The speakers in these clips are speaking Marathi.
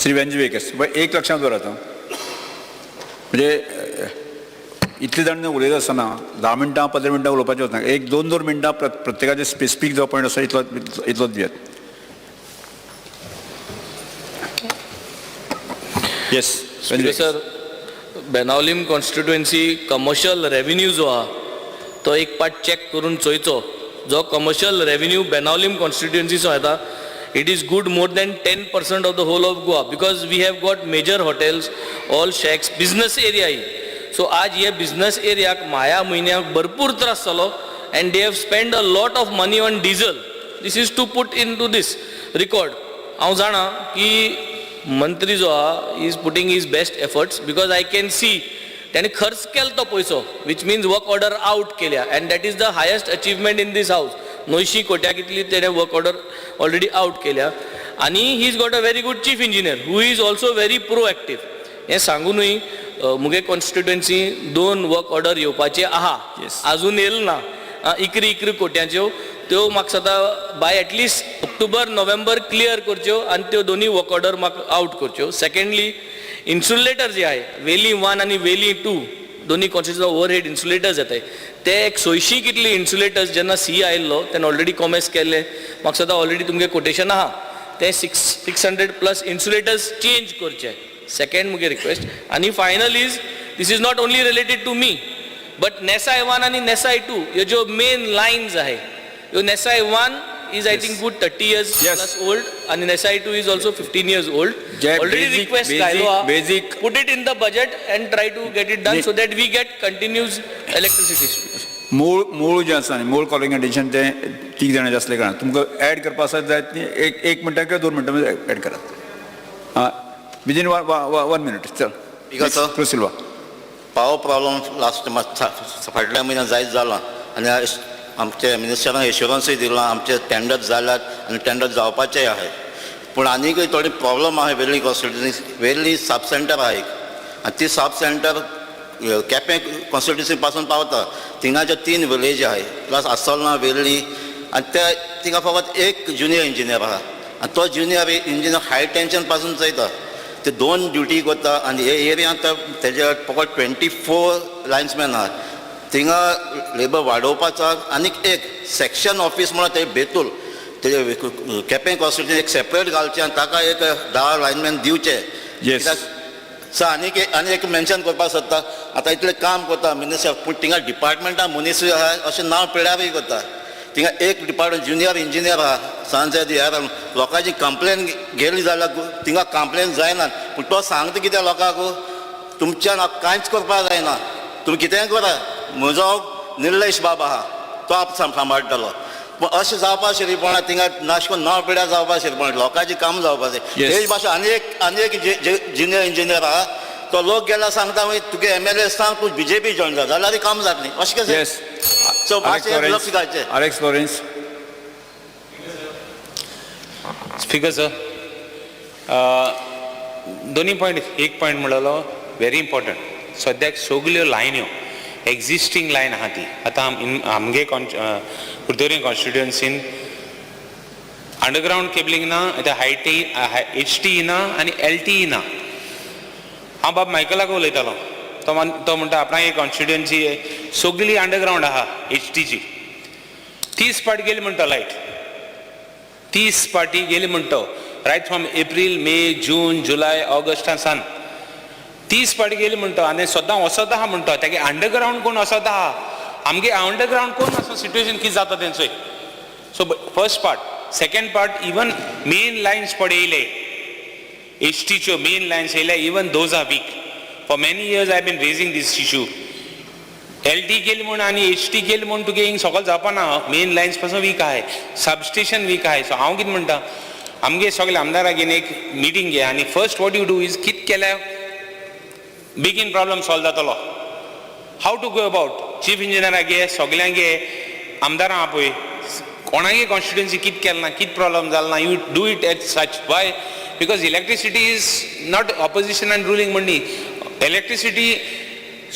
श्री वेंजवेकर्स एक लक्षात दवरात म्हणजे इतले जाण उलयता आसतना 10 मिनटां 15 मिनटां उलोवपाचें वचना 1-2 मिनटां प्रत्येकाचे स्पेसिफीक जो पॉयंट आसा इतलोच दियात. Yes sir, Benaulim constituency commercial revenue जो आहा तो एक पार्ट चॅक करून चोयचो. जो कमर्शियल रेव्हेन्यू बेनावलीम कॉन्स्टिट्युएन्सीचो येता, it is good more than 10% of the whole of Goa, because we have got major hotels, all shacks, business area. So आज ये business area माया महिन्याक भरपूर त्रास जालो, and they have spent a lot of money on diesel. This is to put into this record. हांव जाणा की मंत्री जो आहा is putting his best efforts, because I can see त्याने खर्च केला तो पैसो, which means work order out केल्या, and that is the highest achievement in this house. 900 कोट्या कितली तेणे वर्क ऑर्डर ऑलरेडी आउट केल्या. आणि he is got a very good chief engineer who is also very proactive. हे सांगूनय मुगे कॉन्स्टिट्युएन्सी 2 वर्क ऑर्डर येवपाचे आहा, अजून येल ना. इकरी कोट्याच्यो त्यो म्हाका सदां by at least October November clear करच्यो आणि त्यो दोन्ही वर्क ऑर्डर म्हाका आउट करच्यो. सेकंडली इन्सुलेटर जे आहे वेली 1 आणि वेली 2 दोन्ही कॉन्स्टिट्युएन्सी ओव्हरहेड इन्सुलेटर्स येतात ते 160 कितले इन्सुलेटर्स जेन्ना सी आयिल्लो तेन्ना ऑलरेडी कॉमेस केले. म्हाका सदां ऑलरेडी तुमगे कोटेशन आहा ते 600+ इन्सुलेटर्स चेंज करचे. सेकंड मुगे रिक्वेस्ट. आणि final is this is not only related to me but नेसाय 1 आणि नेसाय 2 ह्यो ज्यो मेन लायन्स आहे ह्यो नेसाय 1 is I think good 30 years plus old and NSI 2 is also 15 years old. Already request basic put it in the budget and try to get it done so that we get continuous electricity. मूळ जे आसा न्ही मूळ कॉलिंग एडिशन ते 3 जाणांचे असले कारण तुमकां ऍड करपा आसा जायत न्ही 1 मिनटां किंवा 2 मिनटां ऍड करात विदिन 1 मिनिट. चल प्रोसिल्वा. पावर प्रॉब्लम लास्ट फाटल्या म्हयन्यात जायत जाला आनी आमचे मिनिस्टरान एश्युरन्सूय दिला आमचे टेंडर जाल्यात आनी टेंडर जावपाचे आहे. पूण आनीकय थोडी प्रॉब्लम आहे. वेल्ली कॉन्स्टिट्युएन्सी वेल्ली सब सेंटर आहे आनी ती सब सेंटर केपें कॉन्स्टिट्युएन्सी पासून पावता. थिंगाचे 3 विलेज आहे प्लस आसोलना वेल्ली आनी ते थिंगा फकत एक ज्युनियर इंजिनियर आहा आनी तो ज्युनियर इंजिनियर हाय टेन्शन पासून चयता. ते 2 ड्युटी करता आनी हे एरियांत तेजे फकत 24 लायन्समॅन आहात. थिंगा लेबर वाडोवपाचो आनीक एक सेक्शन ऑफिस म्हणून ते बेतूल तेजे केपें कॉन्स्टिट्युएन्सी एक सेपरेट घालचें आनी ताका एक 10 लायनमॅन दिवचे. सो आनी एक मेन्शन करपाक सोदता. आतां इतलें काम करता मिनिस्टर पूण थिंगा डिपार्टमेंटां मनीसूय आहा अशें नांव पिड्यारूय करता. थिंगा एक डिपार्टमेंट ज्युनियर इंजिनियर आहा सांजे दियार लोकांची कंप्लेन गेली जाल्यार थिंगा कंप्लेन जायना. पूण तो सांगता कित्याक लोकांक तुमच्यान कांयच करपाक जायना तुमी कितेंय करा. म्हजो निलेश बाब आहा तो सांबाळटलो. पूण अशें जावपा शिरीपणा थिंगा नाशकोन नांव पिड्यार जावपा शिरीपणा लोकांची काम जावपाचें. तेच भाशेन आनी एक ज्युनियर इंजिनियर आहा तो लोक गेला सांगता तुगे MLA सांग तूं BJP जॉयन जा जाल्यार काम जातलें अशें कशें. सो भाशेन लक्ष घालचें. Alex Lawrence. स्पीकर सर, दोन्ही पॉयंट एक पॉयंट म्हणलो व्हेरी इम्पॉर्टंट. सद्याक सगल्यो लायन्यो एक्झिस्टींग लायन आहा ती आतां आमगे कुर्तोरी कॉन्स्टिट्युएन्सीन अंडरग्रावंड केबलिंग ना. आतां HT ना आनी LT ना. हांव बाब मायकलाक उलयतालो तो म्हणटा आपणागे कॉन्स्टिट्युएन्सी सगळी अंडरग्रावंड आहा HTची. 30 पार्टी गेली म्हणटा लायट 30 पार्टी गेली म्हणटा right from April May June July ऑगस्टान सान 30 पार्टी गेली म्हणटा आनी सद्दां वसत आहा म्हणटा. तेगे अंडरग्रावंड कोण वसत आहा आमगे अंडरग्रावंड कोण वचून सिट्युएशन कितें जाता तेंचोय. So first part. Second part even main lines पडयले HTच्यो मेन लायन्स येयल्या even those are weak. For many years I been raising these issue. LT केली म्हूण आनी HT केली म्हूण तुगे हिंग सगळं जावपाना. मेन लायन्स पासून वीक आहे सबस्टेशन वीक आहे. सो हांव कितें म्हणटा आमगे सगळे आमदारागेन एक मिटींग घे आनी first what you do is कितें केल्या बेगीन प्रॉब्लम सॉल्व जातलो. हाव टू गो अबाउट चीफ इंजिनियरागे सगळ्यांगे आमदारां आहा पळय कोणागे कॉन्स्टिट्युएन्सी कितें केलें ना कितें प्रॉब्लम जालो ना you do it at such. Why because electricity is not opposition and ruling म्हणणी. इलेक्ट्रिसिटी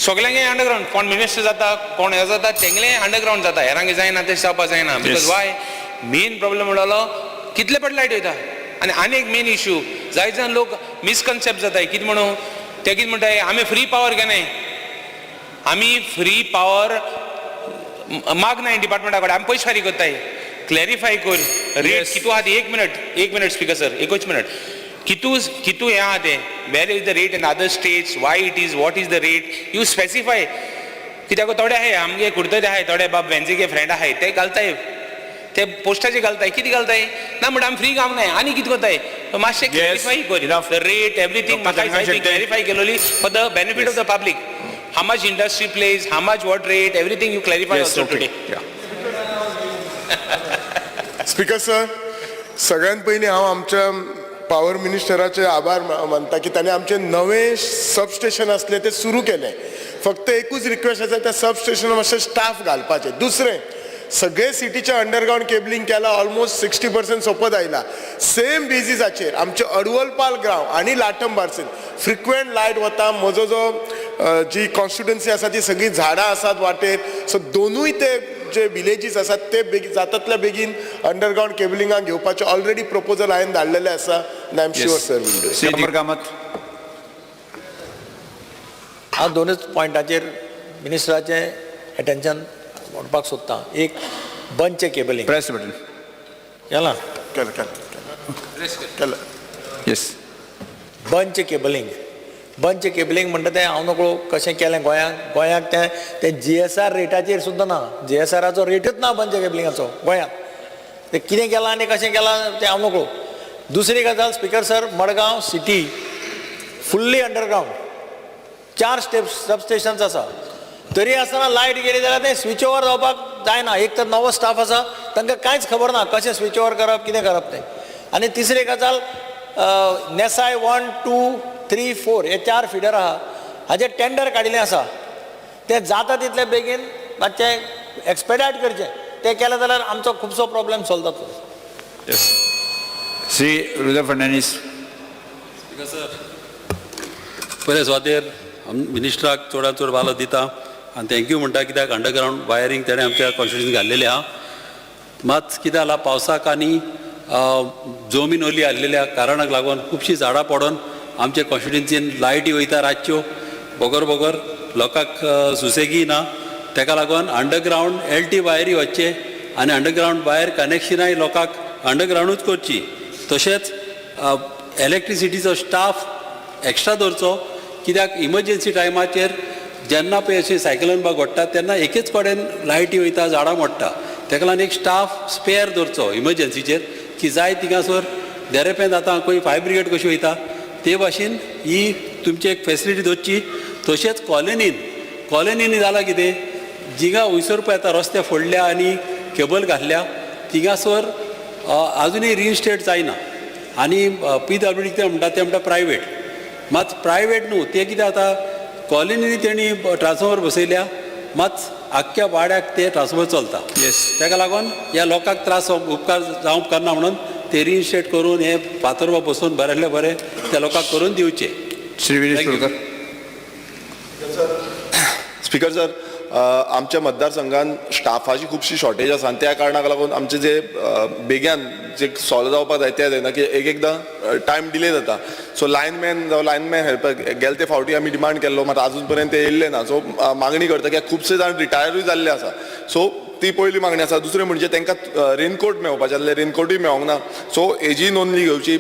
सगळ्यांगे अंडरग्रावंड कोण मिनिस्टर जाता कोण हे जाता तेंगले अंडरग्रावंड जाता हेरांगे जायना ते जावपा जायना. बिकॉज वाय मेन प्रॉब्लम म्हणलो कितले पड लायट वयता. आनी एक मेन इशू जायत जाण लोक मिसकन्सेप्ट जाताय कितें म्हणून ते कितें म्हणटाय आमी फ्री पावर घेनाय आमी फ्री पावर मागनाय डिपार्टमेंटा कडेन आमी पयशे फारीक करताय क्लॅरिफाय कर रेट कितू आहा ती एक मिनट स्पीकर सर एकूच मिनट कितू हें आहा तें where is the rate in other states why it is what is the rate you specify कित्याक थोडे आहाय आमगे कुर्तोरे आहाय थोडे बाब वेंजेगे फ्रेंड आहाय ते घालताय ते पोस्टाचे घालताय कितें घालताय ना म्हणटा आमी फ्री गावनाय आनी कितें करताय मातशें क्लॅरिफाय कर द रेट एवरीथींग म्हाका क्लॅरिफाय केलोली for the benefit of the public how much industry plays how much what rate everything you clarify also today speaker sir सगळ्यात पयलीं हांव आमच्या पावर मिनिस्टराचे आभार मानता की ताणें आमचे नवे सबस्टेशन असले ते सुरू केले फक्त एकूच रिक्वेस्ट आसा त्या सबस्टेशनार मातशें स्टाफ घालपाचे दुसरें सगळे सिटीचे अंडरग्राउंड केबलिंग केला ऑलमोस्ट 60% सोपत आयला सेम बेजिसाचेर आमचे अडवलपाल गांव आनी लाटम बार्सेन फ्रिक्वेंट लायट वता म्हजो जो जी कॉन्स्टिट्युएन्सी आसा ती सगळी झाडां आसात वाटेर सो दोनूय ते जे विलेजीस आसात ते जातातल्या बेगीन अंडरग्राउंड केबलिंगाक घेवपाचे ऑलरेडी प्रपोजल हांवें धाडलेले आसा I am sure sir will do हांव दोनूच पॉयंटाचेर मिनिस्टराचें एटेन्शन व्हरपाक सोदतां एक बंच केबलिंग प्रेस बटन केलां केलं येस बंच केबलिंग म्हणटा तें हांव नकळो कशें केलें गोंयाक ते GSR रेटाचेर सुद्दां ना GSRाचो रेटूच ना बंच केबलिंगाचो गोंयांत ते कितें केलां आनी कशें केलां तें हांव नकळो दुसरी गजाल speaker sir Madgaon city fully underground 4 substations आसा तरी आसतना लायट गेली जाल्यार तें स्विच ओवर जावपाक जायना एक तर नवो स्टाफ आसा तांकां कांयच खबर ना कशें स्विच ओवर करप कितें करप तें आनी तिसरी गजाल नेसाय 1, 2, 3, 4 हे 4 फिडर आहा हाजें टेंडर काडिल्लें आसा तें जाता तितले बेगीन मातशें एक्सपेडायट करचें तें केलें जाल्यार आमचो खुबसो प्रॉब्लेम सॉल्व जातलो श्री रुद्र फर्नांडीस पयले सुवातेर मिनिस्टराक चडांत चड वालो दिता आनी थँक्यू म्हणटा कित्याक अंडरग्राउंड वायरींग तेणें आमच्या कॉन्स्टिट्युएन्सीन घाल्लेलें आहा मात कितें जाला पावसाक आनी जमीन ओली आसलेल्या कारणाक लागून खुबशीं झाडां पडोन आमच्या कॉन्स्टिट्युएन्सीन लायटी वयता रातच्यो बोगर लोकांक सुसेगी ना तेका लागून अंडरग्राउंड LT वायरी वचचे आनी अंडरग्राउंड वायर कनेक्शनाय लोकांक अंडरग्राउंडूच करची तशेंच इलेक्ट्रिसिटीचो स्टाफ एक्स्ट्रा दवरचो कित्याक इमर्जन्सी टायमाचेर जेन्ना पळय अशें सायकलन बा घडटा तेन्ना एकेच कडेन लायटी वयता झाडां मोडटा तेका लागून एक स्टाफ स्पेअर दवरचो इमर्जन्सीचेर की जाय थिंगासोर देरेपेंत आतां खंय फायर ब्रिगेड कशी वयता ते भाशेन ही तुमची एक फेसिलिटी दवरची तशेंच कॉलनीनी जालां कितें जिंगा वयसर पळय आतां रस्ते फोडल्या आनी केबल घातल्या थिंगासोर आजुनूय रिइन्स्टेट जायना आनी PWD कितें म्हणटा ते म्हणटा प्रायवेट मात प्रायवेट न्हू ते कितें आतां कॉलनीनी तेणी ट्रान्सफॉर्मर बसयल्या मात आख्ख्या वाड्याक ते ट्रान्सफॉर्मर चलता तेका लागून ह्या लोकांक त्रास उपकार जावंक उपकारना म्हणून ते रिइन्स्टेट करून हे फातर बसोवन बरेंतले बरें त्या लोकांक करून दिवचे श्री विनेश तोडकर स्पीकर सर आमच्या मतदारसंघान स्टाफाची खुबशी शॉर्टेज आसा आनी त्या कारणाक लागून आमचे जे बेग्यान जे सॉल्व जावपाक जाय ते जायना की एकदां टायम डिले जाता सो लायनमॅन हेल्पाक गेले ते फावटी आमी डिमांड केल्लो मात अजून पर्यंत ते येयल्ले ना सो मागणी करता कित्याक खुबशे जाण रिटायरूय जाल्ले आसा सो ती पयली मागणी आसा दुसरें म्हणजे तांकां रेनकोट मेळपाचे आसले रेनकोटूय मेळोंक ना सो हेजी नोंदणी घेवची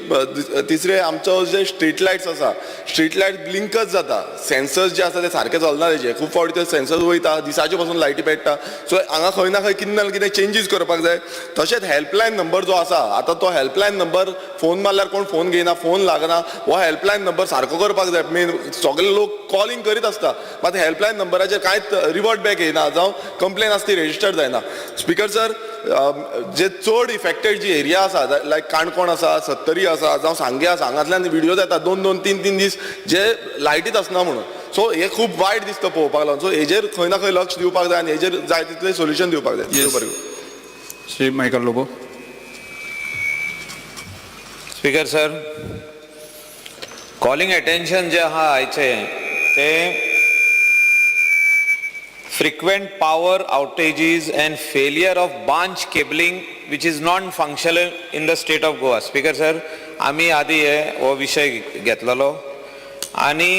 तिसरें आमचो जे स्ट्रीट लायट्स आसा स्ट्रीट लायट ब्लिंकच जाता सेन्सर्स जे आसा ते सारके चलना तेजे खूब फावटी ते सेन्सर्स वयता दिसाचे पासून लायटी पेट्टा सो हांगा खंय ना खंय कितें ना कितें चेंजीस करपाक जाय तशेंच हेल्पलायन नंबर जो आसा आतां तो हेल्पलायन नंबर फोन मारल्यार कोण फोन घेयना फोन लागना हो हेल्पलायन नंबर सारको करपाक जाय मेन सगळे लोक कॉलिंग करीत आसता मात हेल्पलायन नंबराचेर कांयच रिवर्ट बॅक येयना जावं कंप्लेन आसा ती रेजिस्टर्ड जायना स्पीकर सर जे चड इफेक्टेड जी एरिया आसा लायक काणकोण आसा सत्तरी आसा जावं सांगे आसा हांगातल्यान व्हिडिओ येता 2-2, 3-3 दीस जे लायटीच आसना म्हणून सो हे खूब वायट दिसता पळोवपाक लागून सो हेजेर खंय ना खंय लक्ष दिवपाक जाय आनी हेजेर जाय तितलें सोल्युशन दिवपाक जाय Shri Michael Lobo speaker sir calling attention जे आहा आयचे ते frequent power outages and failure of branch cabling which is non-functional in the state of Goa. Speaker sir, आम्ही आधी हो विषय घेतलेलो आणि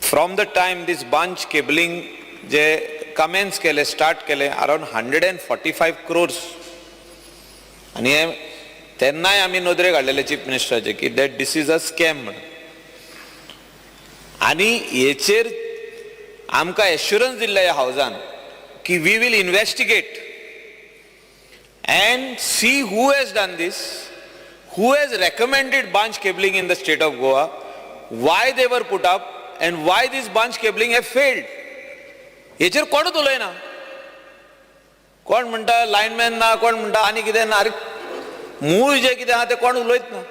from the time this branch cabling जे कमेन्स केले स्टार्ट केले अराउंड 145 crores आणि तेन्नाय आम्ही नोंदरे काढलेले चीफ मिनिस्टराचे की that this is a scam म्हणून आणि हेचेर आमकां एश्युरन्स दिल्ले ह्या हावजान की we will investigate and see who has done this, who has recommended branch cabling in the state of Goa, why they were put up and why this branch cabling have failed. हेचेर कोणूच उलयना. कोण म्हणटा लायनमॅन ना, कोण म्हणटा आनी कितें ना. अरे मूळ जे कितें आहा तें कोण उलयत ना.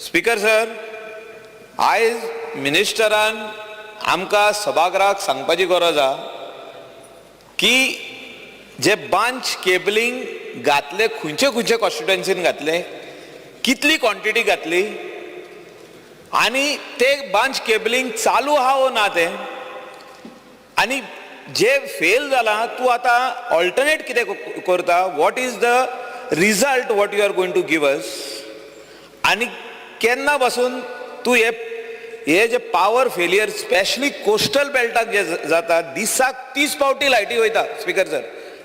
स्पीकर सर, आयज मिनिस्टरान आमकां सभागृहाक सांगपाची गरज आहा की जे branch cabling घातले खंयचे खंयचे कॉन्स्टिट्युएन्सीन घातले, कितली क्वॉन्टिटी घातली आणि ते branch cabling चालू आहा वो ना ते आणि जे फेल जाला तू आता ऑल्टरनेट कितें करता, what is the result what you are going to give us आणि केन्ना पासून तू हे जे पावर फेलियर स्पेशली कोस्टल बेल्टाक जे जाता दिसाक 30 पावटी लायटी वयता. Speaker sir,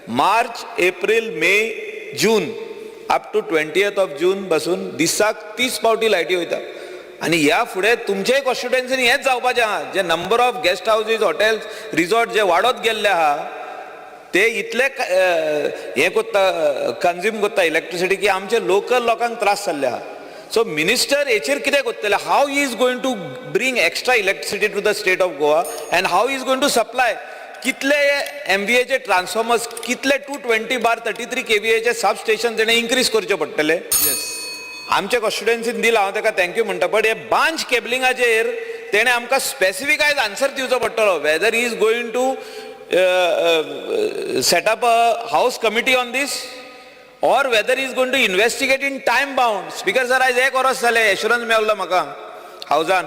March, April, May, June up to 20th of June पासून दिसाक 30 पावटी लायटी वयता आणि ह्या फुडें तुमचेय कॉन्स्टिट्युएन्सीन हेच जावपाचें आहा. जे number of guest houses, hotels, resort जे वाडत गेल्ले आहा ते इतले हे कोत्ता कन्ज्यूम कोत्ता इलेक्ट्रिसिटी की आमचे लोकल लोकांक त्रास जाल्ले आहा. सो मिनिस्टर हेचेर कितें कोत्तले, how he is going to bring extra electricity to the state of Goa and how he is going to supply. कितले MVAचे ट्रान्सफॉर्मर्स, कितले 220/33 kVAचे सब स्टेशन तेणे इन्क्रीज करचे पडटले. आमच्या कॉन्स्टिट्युएन्सीन दिला, हांव ताका थँक्यू म्हणटा. बट हे branch केबलिंगाचेर तेणे आमकां स्पेसिफिकायज आन्सर दिवचो पडटलो. Whether he is going to set up a house committee on these or whether he is going to investigate in time bound. Speaker sir, आयज 1 वर्स जालें एश्युरन्स मेळ्ळो म्हाका हावजान,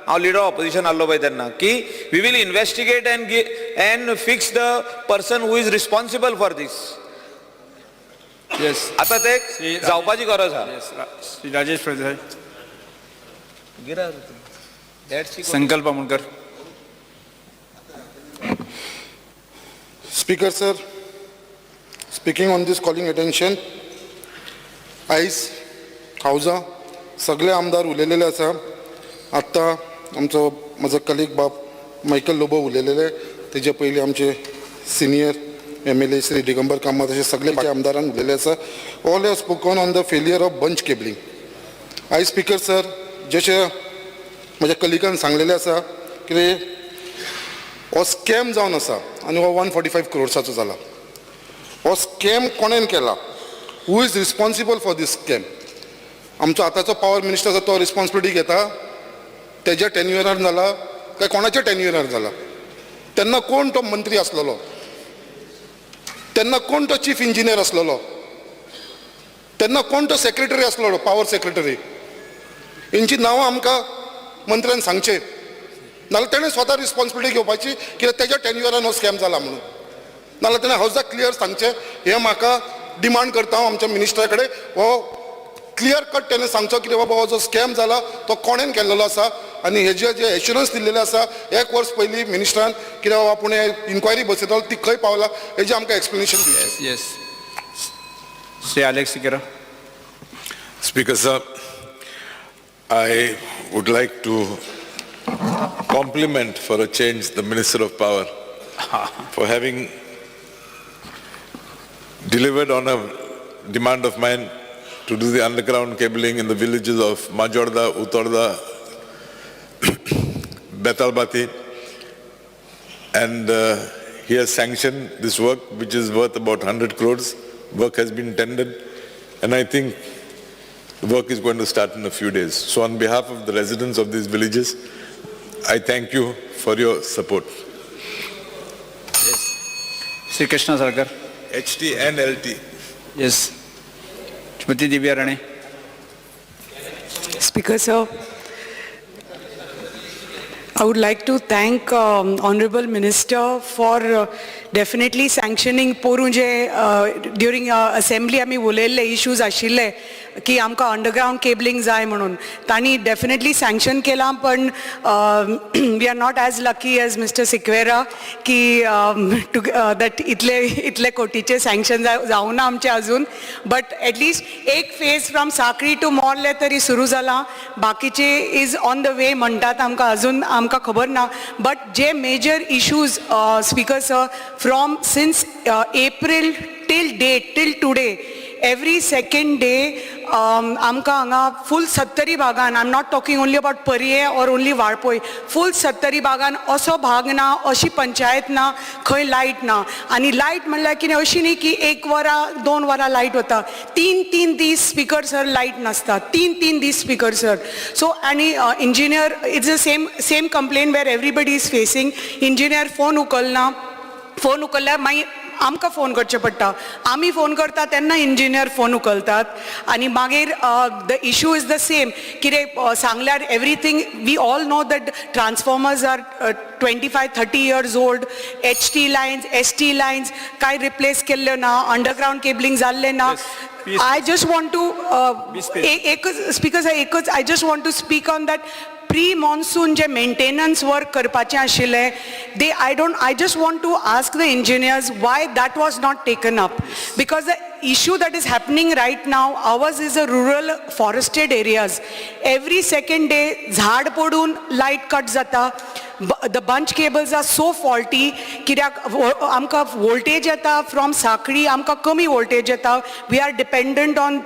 हांव लिडर ऑफ ऑपोजिशन आहलो पळय तेन्ना, की we will investigate and fix the person who is responsible for these. Yes, आता ते जावपाची गरज आहा. श्री राजेश प्रसाद, संकल्प Amonkar. Speaker sir, speaking on this calling attention, आयज हावजा सगळे आमदार उलयलेले आसा. आत्ता आमचो म्हजो कलीग बाब मायकल लोबो उलयलेले, तेजे पयलीं आमचे सिनियर MLA श्री दिगंबर कामत अशे सगळे आमदारान उलयले आसा. All have spoken on the failure of bunch cabling. आयज स्पीकर सर, जशे म्हज्या कलिगान सांगलेले आसा की हो स्कॅम जावन आसा आनी हो 145 crores जाला. हो स्कॅम कोणेन केला, who is responsible for these scam? आमचो आतांचो पॉवर मिनिस्टर आसा तो रिस्पॉन्सिबिलिटी घेता, तेज्या टेन्युअरान जाला काय कोणाच्या टेन्युअरान जाला? तेन्ना कोण तो मंत्री आसलेलो, तेन्ना कोण तो चीफ इंजिनियर आसलेलो, तेन्ना कोण तो सेक्रेटरी आसलेलो, पॉवर सेक्रेटरी? हेंची नांवां आमकां मंत्र्यान सांगचे, नाल्यार तेणें स्वता रिस्पॉन्सिबिलिटी घेवपाची कित्याक तेज्या टेन्युअरान हो स्कॅम जाला म्हणून. नाल्यार तेणें हावजाक क्लियर सांगचें. हें म्हाका डिमांड करता हांव आमच्या मिनिस्टरा कडेन. हो क्लियर कट तेणें सांगचो की बाबा हो जो स्कॅम जाला तो कोणेन केल्लो आसा आनी हेजे जे एश्युरन्स दिल्लेले आसा 1 वर्स पयलीं मिनिस्टरान कित्याक बाबा आपूण इन्क्वायरी बसयतलो ती खंय पावला हेजें आमकां एक्सप्लेनेशन दिवचें. Yes, Shri Alex Sequeira. Speaker sir, I would like to compliment for a change the Minister of Power for having delivered on a demand of mine to do the underground cabling in the villages of Majorda, Utorda, Betalbati, and he has sanctioned this work which is worth about 100 crores. Work has been tendered and I think the work is going to start in a few days. So on behalf of the residents of these villages, I thank you for your support. Shri Krishna सरकार. HT and LT. Yes, Shrimati Divya Rane. Speaker sir, I would like to thank Honorable Minister for definitely sanctioning porunje during assembly आमी उलयल्ले issues आशिल्ले की आमकां अंडरग्राउंड केबलिंग जाय म्हणून तांणी डेफिनेटली सँक्शन केलां पण we are not as lucky as mister Sequeira की दॅट इतले कोटीचे सँक्शन जावं ना आमचे अजून बट एटलिस्ट एक phase from Sakhali to Morlem तरी सुरू जाला बाकीचे इज ऑन द वे म्हणटात आमकां अजून आमकां खबर ना बट जे major issues speaker sir from since April till today every second day आमकां हांगा फूल 70 भागान I am not talking only about Parye or only Valpoi फूल 70 भागान असो भाग ना अशी पंचायत ना खंय लायट ना आनी लायट म्हणल्यार कितें अशी न्ही की 1 वरां 2 वरां लायट वता 3 दीस स्पीकर सर लायट नासता 3 दीस स्पीकर सर सो आनी engineer it's the same complain where everybody is facing engineer phone उखलल्यार मागीर आमकां फोन करचें पडटा आमी फोन करता तेन्ना इंजिनियर फोन उखलतात आनी मागीर the issue is the same कितें सांगल्यार everything we all know that transformers are 25-30 years old HT lines ST lines कांय रिप्लेस केल्ल्यो ना अंडरग्राउंड केबलिंग जाल्लें ना आय जस्ट वॉन्ट टू एकच स्पीकर सर एकच I just want to speak on that pre monsoon जे मेंटेनन्स वर्क करपाचें आशिल्लें I just want to ask the engineers why that was not taken up because the issue that is happening right now ours is a rural forested areas every second day झाड पडून light cut जाता the bunch cables are so faulty कित्याक आमकां voltage येता from साखळी आमकां कमी voltage येता we are dependent on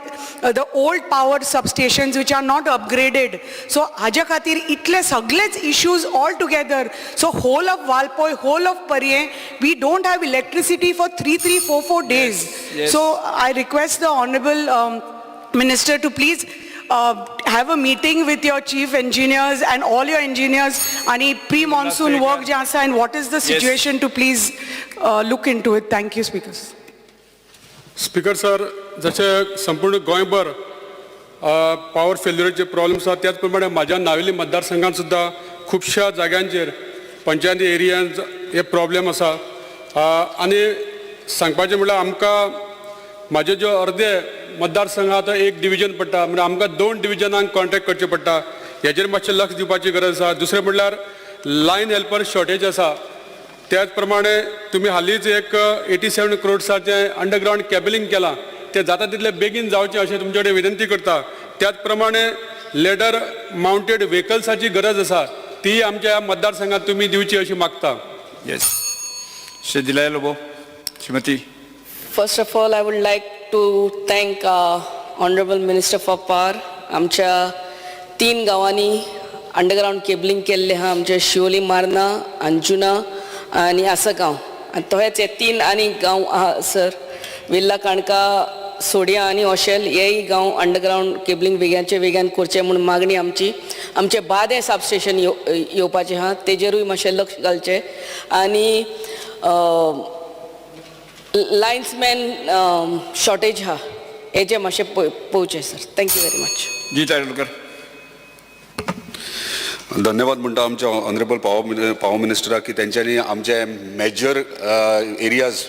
the old power substations which are not upgraded so हाज्या खातीर इतले सगळेच issues all together so whole of Walpoy whole of Parye we don't have electricity for 3-4 days so I request the honorable minister to please have a meeting with your chief engineers and all your engineers and pre-monsoon work jasa and what is the situation to please look into it. Thank you, speakers. Speaker sir, जसे संपूर्ण गोंयभर पावर फेल्युरीचे प्रॉब्लेम्स आसा त्याच प्रमाणे माझ्या नावेली मतदारसंघात सुद्धा खूपशा जाग्यांचेर पंचायती एरियांत हे प्रॉब्लेम आसा आनी सांगपाचें म्हळ्यार आमकां माझे जो अर्दे मतदारसंघात एक डिव्हिजन पडटा म्हणजे आमकां 2 डिव्हिजनांक कॉन्ट्रॅक्ट करचें पडटा हेजेर मातशें लक्ष दिवपाची गरज आसा दुसरें म्हणल्यार लायन हेल्पर शॉर्टेज आसा त्याच प्रमाणे तुमी हालींच एक 87 crores अंडरग्राउंड कॅबलिंग केलां तें जाता तितलें बेगीन जावचें अशें तुमचे कडेन विनंती करता त्याच प्रमाणे लेडर माउंटेड व्हेकल्साची गरज आसा ती आमच्या मतदारसंघात तुमी दिवची अशी मागता येस श्री दिलाय Lobo Shrimati First of all, I would like to thank Honorable Minister for Power. आमच्या 3 गांवांनी अंडरग्राउंड केबलिंग केल्ले आहा आमचे शिवोली मार्ना अंजुना आनी आसगांव आनी तशेंच हे 3 आनी गांव आहा सर वेल्ला काणका सोडिया आनी ओशेल हेय गांव अंडरग्राउंड केबलिंग वेग्यान करचें म्हणून मागणी आमची आमचे बादे सबस्टेशन येवपाचें आहा तेजेरूय मातशें लक्ष घालचें आनी लायन्समॅन शॉर्टेज आहा हेजें मातशें पळोवचें सर थँक्यू व्हेरी मच जी तायडलकर धन्यवाद म्हणटा आमच्या ऑनरेबल पावर मिनिस्टराक की तेंच्यांनी आमचे मेजर एरियाज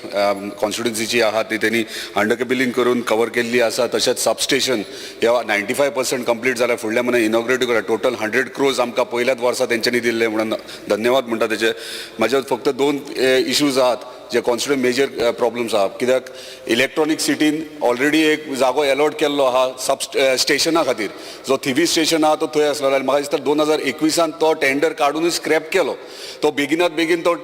कॉन्स्टिट्युन्सीची आहा ती त्यांनी अंडर केबलिंग करून कवर केल्ली आसा तशेंच सबस्टेशन ह्या 95% कंप्लीट जाल्यार फुडल्या म्हयन्यात इनॉग्रेट करा टोटल 100 crores आमकां पयल्याच वर्सा तेंच्यांनी दिल्ले म्हणून धन्यवाद म्हणटा तेचे म्हाजे फक्त 2 इश्यूज आहात जे कॉन्स्टिट्युएंट मेजर प्रॉब्लम्स आहा कित्याक इलेक्ट्रॉनीक सिटीन ऑलरेडी एक जागो अलॉट केल्लो आहा सब स्टेशना खातीर जो थिवी स्टेशन आहा तो थंय आसलो आनी म्हाका दिसता 2021 तो टेंडर काडूनच स्क्रॅप केलो तो बेगिनात बेगीन तो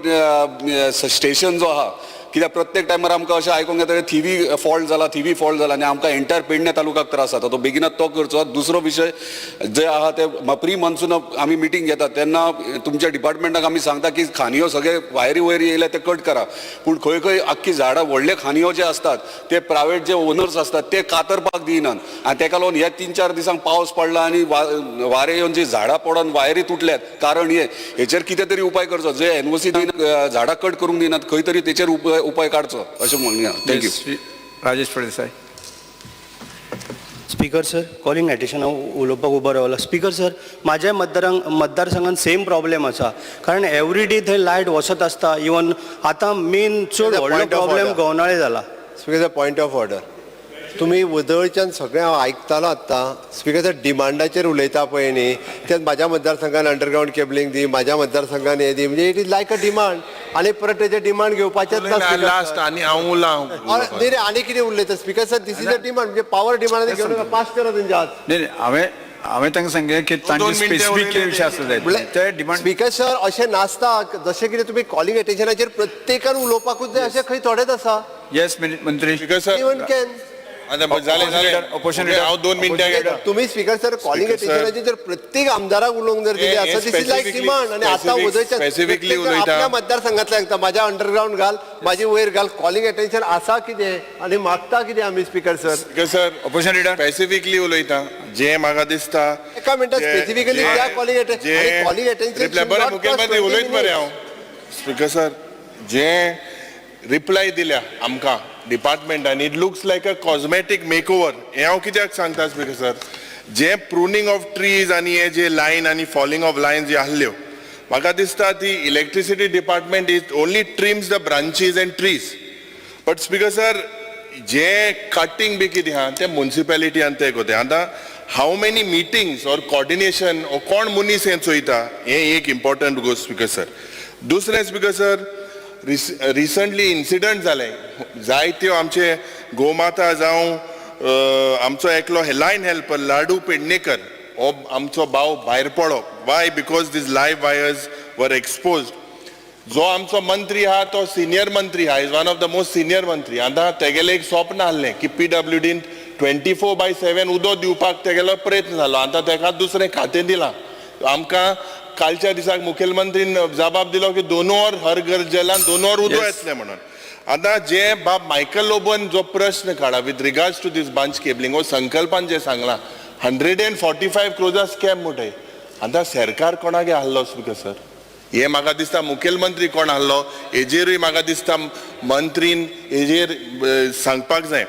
स्टेशन जो आहा कित्याक प्रत्येक टायमार आमकां अशें आयकूंक येता थिवी फॉल्ट जाला आनी आमकां एंटायर पेडणे तालुकाक त्रास जाता तो बेगिनात तो करचो दुसरो विशय जे आहा ते प्री मॉन्सून आमी मिटींग घेतात तेन्ना तुमच्या डिपार्टमेंटाक आमी सांगता की खांदयो सगळे वायरी येयले ते कट करा पूण खंय खंय आख्खी झाडां व्हडले खांदयो जे असतात ते प्रायवेट जे ओनर्स असतात ते कातरपाक दिनात आनी तेका लागून ह्या 3-4 दिसांक पावस पडला आनी वारे येवन जी झाडां पडून वायरी तुटल्यात कारण हेचेर कितें तरी उपाय करचो जे एनओसी झाडां कट करूंक दिनात खंय तरी तेचेर उपाय काडचो अशें म्हणया thank you Rajesh Phaldesai speaker sir, calling attention हांव उलोवपाक उबो रावला. स्पीकर सर, म्हाज्या मतदारसंघात सेम प्रॉब्लेम आसा, कारण एवरी डे थंय लायट वचत आसता. इवन आतां मेन चड व्हडलो प्रॉब्लेम गोवनाळे जाला. Speaker sir, point of order. तुम्ही वदळच्यान सगळें हांव आयकतालो आत्तां. स्पीकर सर, डिमांडाचेर उलयता पळय न्ही, त्यात म्हाज्या मतदारसंघान अंडरग्रावंड केबलिंग दी, म्हाज्या मतदारसंघान हें दी, म्हणजे it is like a demand. आनी परत तेजे डिमांड घेवपाचेच ना. लास्ट आनी हांव नाही आनी कितें उलयता speaker sir, this is a demand, म्हणजे पावर डिमांड घेवन पास करा तेंचे आज. नाही हांवें तांकां सांगलें की तांचे स्पेसिफीक विशय आसले ते डिमांड. स्पीकर सर, अशें नासता जशें कितें तुमी कॉलिंग एटेन्शनाचेर प्रत्येकान उलोवपाकूच जाय अशें खंय थोडेच आसा. येस मंत्री. इवन कॅन हांव 2 मिनटां. तुम्ही स्पीकर सर, कॉलिंग एटेन्शनाचेर जर प्रत्येक आमदाराक उलोवंक जर दिले आसा, दिस इज लायक डिमांड. आनी आतां स्पेसिफिकली उलयता आपल्या मतदारसंघातल्या सांगता, म्हाज्या अंडरग्रावंड घाल, म्हाजी वयर घाल. कॉलिंग एटेन्शन आसा कितें आनी मागता कितें आमी speaker sir? Speaker sir, opposition leader specifically उलयता. जें म्हाका दिसता एका मिनटात स्पेसिफिकली त्या कॉलिंग एटेन्शन बरें मुखेलमंत्री उलयत बरें हांव. स्पीकर सर, जें रिप्लाय दिल्या आमकां डिपार्टमेंटान, it looks like a cosmetic makeover. हें हांव कित्याक सांगता स्पीकर सर, जे प्रुनींग ऑफ ट्रीज आनी हे जे लायन आनी फॉलिंग ऑफ लायन जे आहल्यो, म्हाका दिसता ती electricity department is only trims the branches and trees. But speaker sir, जे कटिंग बी कितें आहा तें म्युनिसिपॅलिटीन ते कोते. आतां how many meetings or coordination ओ कोण मनीस हें चोयता, हें एक इम्पॉर्टंट गोष्ट स्पीकर सर. दुसरें स्पीकर सर, रिसंटली इन्सिडंट जाले जायत्यो. आमचे गोमाता जावं आमचो एकलो लायन हेल्पर लाडू पेडणेकर हो आमचो भाव भायर पडलो. Y? Because these live wires वर एक्सपोज्ड. जो आमचो मंत्री आहा तो सिनियर मंत्री आहा, is one of the most senior मंत्री. आतां तेगेलें एक स्वप्न आहलें की PWDन 24/7 उदक दिवपाक तेगेलो प्रयत्न जालो. आतां तेका दुसरें खातें दिलां. आमकां कालच्या दिसाक मुखेलमंत्रीन जबाब दिलो की 2 वर हर घर जलान 2 वर उदक येतलें म्हणून. आतां जे बाब मायकल लोबन जो प्रश्न काडा with regards to these bunch cabling, हो संकल्पान जे सांगलां 145 crores स्कॅम म्हणटाय. आतां सरकार कोणागे आहलो स्पीकर सर? हे म्हाका दिसता मुखेलमंत्री कोण आहलो हेजेरूय म्हाका दिसता मंत्रीन हेजेर सांगपाक जाय.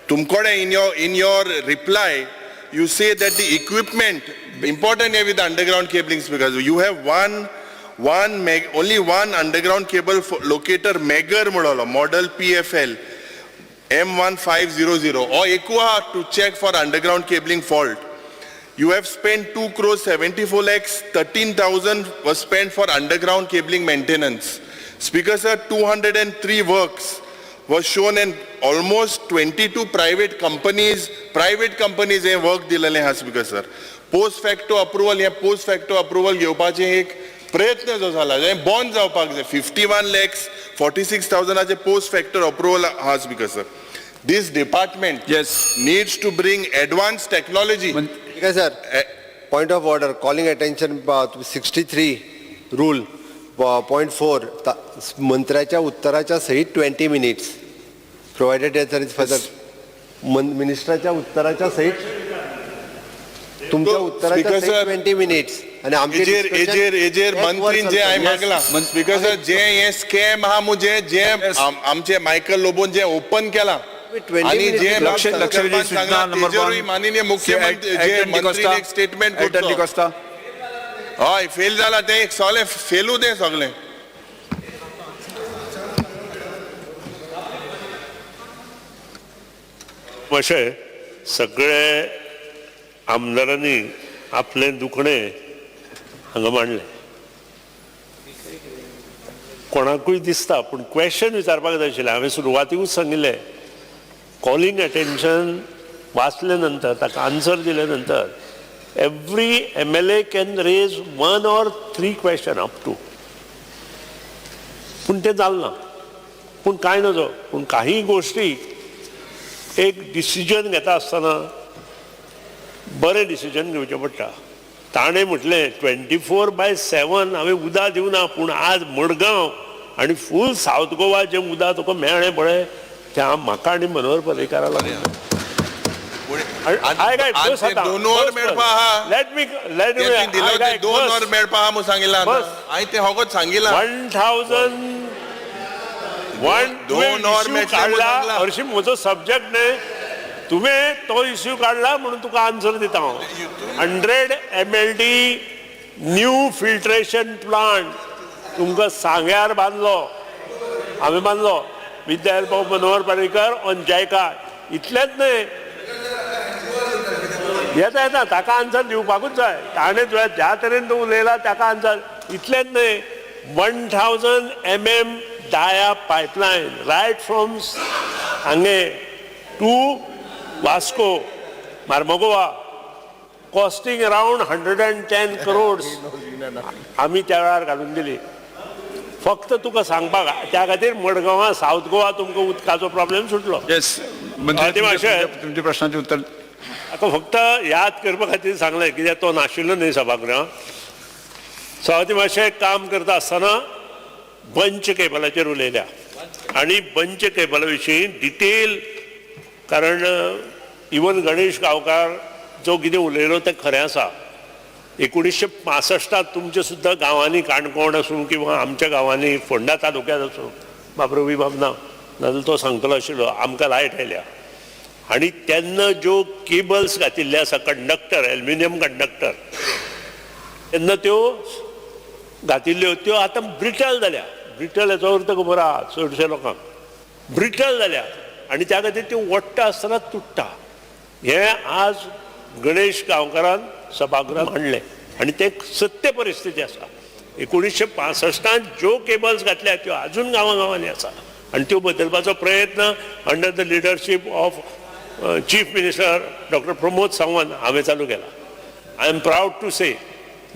तुमकोडे in your reply you say that the equipment important here with the underground cabling, because you have only one underground cable locator Megger model PFL M1500 or Equa to check for underground cabling fault. You have spent 2 crores 74 lakhs, 13,000 was spent for underground cabling maintenance. Speaker sir, 203 works was shown in almost 22 private companies हे वर्क दिलेले आहा speaker sir. Post facto approval घेवपाचे एक प्रयत्न जो जाला जे बंद जावपाक जाय. 51 lakhs 46,000 पोस्ट फॅक्टर अप्रुवल आहा speaker sir. This department needs to bring advance technology. Speaker sir, point of order, calling attention 63 rule .4 मंत्र्याच्या उत्तराच्या सहित 20 minutes प्रोवायडेड फॉर मिनिस्टराच्या उत्तराच्या सहित तुमच्या उत्तराच्या सहित 20 minutes. आणि हेजेर मंत्रीन जे हांवें मागला स्पीकर सर, जे हे स्कॅम आहा मुझे जे आमचे मायकल लोबोन जे ओपन केला आणि जे लक्षवेधी सूचना नंबर 1 माननीय मुख्यमंत्री जे मंत्रीन एक स्टेटमेंट करता. हय, फेल जाला ते एक सगळें फेलू दे सगळें. अशें सगळे आमदारांनी आपलें दुखणें हांगा मांडलें. कोणाकूय दिसता, पूण क्वेश्चन विचारपाक जाय आशिल्लें. हांवें सुरवातीकूच सांगिल्लें, कॉलिंग एटेन्शन वाचले नंतर ताका आन्सर दिले नंतर every MLA can raise 1 or 3 questions up to. पूण तें जालें ना. पूण कांय नजो. पूण काही गोश्टी एक डिसिजन घेता आसतना बरें डिसिजन घेवचें पडटा. ताणें म्हटलें 24/7 हांवें उदक दिवना, पूण आज मडगांव आनी फूल सावथ गोवा जें उदक तुका मेळ्ळें पळय तें हांव म्हाका आनी मनोहर पर्रीकारा लागून. दोन वर मेळपा आहा. Let me 2 वर मेळपा आहा म्हणून सांगिल्लां. हांवें तें होगोच सांगिल्लां. 2 वर काडला हरशीं म्हजो सब्जेक्ट न्हय. तुवें तो इश्यू काडला म्हणून तुका आन्सर दिता हांव 100 MLD न्यू फिल्ट्रेशन प्लांट तुमकां सांग्यार बांदलो हांवें बांदलो विद्याधर भाऊ मनोहर पर्रीकर ऑन जायका इतलेंच न्हय येता येता ताका आन्सर दिवपाकूच जाय ताणें ज्या तरेन तो उलयला ताका आन्सर इतलेंच न्हय 1000 mm dia pipeline right from हांगे to Vasco Mormugao costing around 110 crores आमी त्या वेळार घालून दिली फक्त तुका सांगपाक त्या खातीर मडगांवां सावथ गोवा तुमकां उदकाचो प्रॉब्लेम सुटलो. तुमच्या प्रश्नाचे उत्तर आता फक्त याद करपा खातीर सांगलें कित्याक तो नाशिल्लो न्हय सभागृहांत. सभापती मातशें काम करता आसतना बंच केबलाचेर उलयल्या आनी बंच केबला विशीं डिटेल कारण इवन गणेश गांवकार जो कितें उलयलो तें खरें आसा. 1965 तुमच्या सुद्दां गांवांनी काणकोण आसूं किंवा आमच्या गांवांनी फोंडा तालुक्यांत आसूं बाबरोबी बाबना नाजाल्यार तो सांगतलो आशिल्लो आमकां लायट आयल्या आनी तेन्ना ज्यो केबल्स घातिल्ले आसा कंडक्टर एल्युमिनियम कंडक्टर तेन्ना त्यो घातिल्ल्यो त्यो आतां ब्रिटल जाल्या. ब्रिटल हेचो अर्थ खबर आहा चडशे लोकांक ब्रिटल जाल्या आनी त्या खातीर त्यो ओडटा आसतना तुट्टा. हें आज गणेश गांवकारान सभागृहांत मांडलें आनी ते सत्य परिस्थिती आसा. 1965 ज्यो केबल्स घातल्या त्यो आजून गांवांनी आसा आनी त्यो बदलपाचो प्रयत्न under the leadership of chief minister doctor Pramod Sawant हांवें चालू केला. आय एम प्राऊड टू से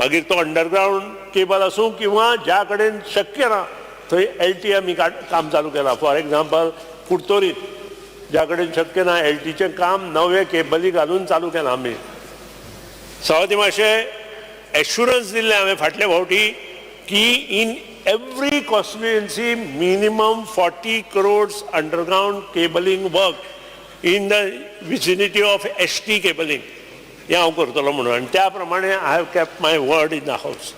मागीर तो अंडरग्रावंड केबल आसूं किंवा ज्या कडेन शक्य ना थंय LT आमी काम चालू केलां. फॉर एग्जाम्पल कुडतोरीत ज्या कडेन शक्य ना LTचें काम नवे केबली घालून चालू केलां आमी. सभापती मातशें एश्युरन्स दिल्लें हांवें फाटल्या फावटी की in every constituency minimum 40 crores underground cabling work in the vicinity of ST cabling हें हांव करतलो म्हणून आनी त्या प्रमाणे I have kept my word in the house.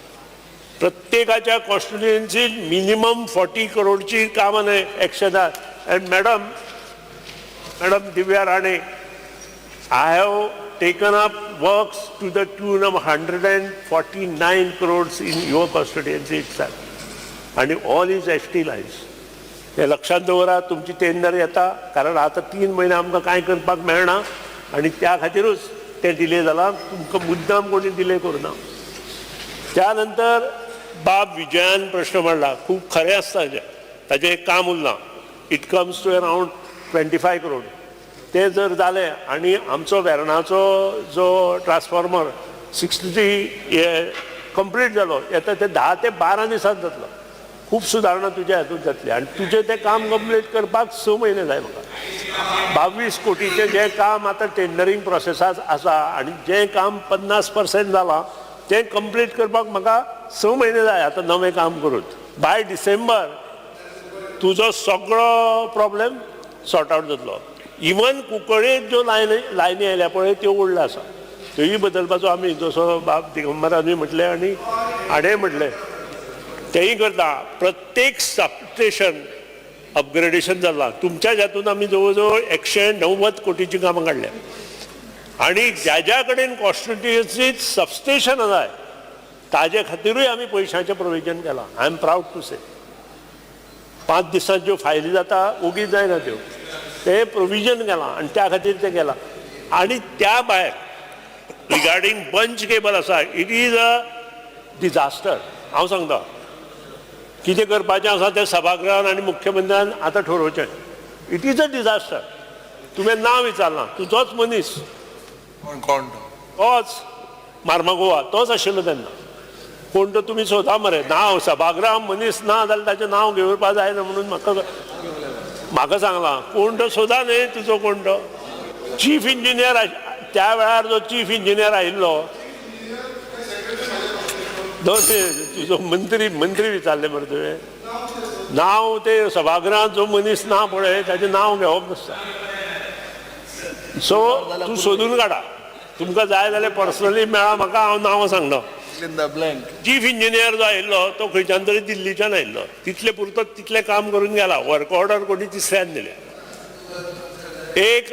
प्रत्येकाच्या कॉन्स्टिट्युएन्सीत मिनिमम 40 crores कामां न्हय एक्शनां. And madam Divya Rane I have taken up works to the tune of 149 crores in your constituency itself and all is ST lines. हे लक्षात दवरा तुमची टेंडर येता कारण आता 3 महिने आमकां कांय करपाक मेळना आनी त्या खातीरूच ते डिले जाला. तुमकां मुद्दाम कोणी डिले करुना. त्या नंतर बाब विजयान प्रश्न मांडला खूब खरें आसता ताजें एक काम उरलां. It comes to around 25 crores. ते जर जालें आनी आमचो वेर्णाचो जो ट्रान्सफॉर्मर 63 कंप्लीट जालो येता ते 10 ते 12 दिसांत जातलो. खूब सुदारणा तुज्या हातूंत जातली आनी तुजें तें काम कंप्लीट करपाक 6 म्हयने जाय म्हाका. 22 कोटीचें जें काम आतां टेंडरींग प्रोसेसांत आसा आनी जें काम 50% जालां तें कंप्लीट करपाक म्हाका 6 म्हयने जाय आतां नवें काम करून. बाय डिसेंबर तुजो सगळो प्रॉब्लेम सॉर्ट आवट जातलो. इवन कुंकळेंत ज्यो लायनी आयल्या पळय त्यो उरल्यो आसा त्योय बदलपाचो आमी जसो बाब दिगंबरानूय म्हटलें आनी हाणेंय म्हटलें तेंय करता. प्रत्येक सबस्टेशन अपग्रेडेशन जालां. तुमच्या हातूंत आमी जवळ जवळ 190 कोटीची कामां काडल्या आनी ज्या ज्या कडेन कॉन्स्टिट्युएन्सींत सबस्टेशन जाय ताजे खातीरूय आमी पयशांचें प्रोविजन केलां. आय एम प्राऊड टू से 5 दिसांत ज्यो फायली जाता ओगीच जायना त्यो ते प्रोविजन केलां आनी त्या खातीर तें केलां. आनी त्या भायर रिगार्डींग बंच केबल आसा इट इज अ डिजास्टर. हांव सांगता कितें करपाचें आसा तें सभागृहान आनी मुख्यमंत्र्यान आतां ठरोवचें. It is a disaster. तुवें नांव विचारलां तुजोच मनीस तोच मार्मागोवा तोच आशिल्लो तेन्ना. कोण तो तुमी सोदा मरे नांव सभागृहान मनीस ना जाल्यार ताचें नांव घेवपा जायना म्हणून म्हाका सांगलां. कोण तो सोदा न्हय तुजो कोण तो चीफ इंजिनियर त्या वेळार जो चीफ इंजिनियर आयिल्लो तुजो मंत्री विचारले मरे तुवें नांव ते सभागृहांत जो मनीस ना पळय ताचें नांव घेवप नासता. सो तूं सोदून काडा. तुमकां जाय जाल्यार पर्सनली मेळा म्हाका हांव नांव सांगना. चीफ इंजिनियर जो आयिल्लो तो खंयच्यान तरी दिल्लीच्यान आयिल्लो. तितले पुरतो तितलें काम करून गेला. वर्क ऑर्डर कोणी तिसऱ्यान दिल्या. एक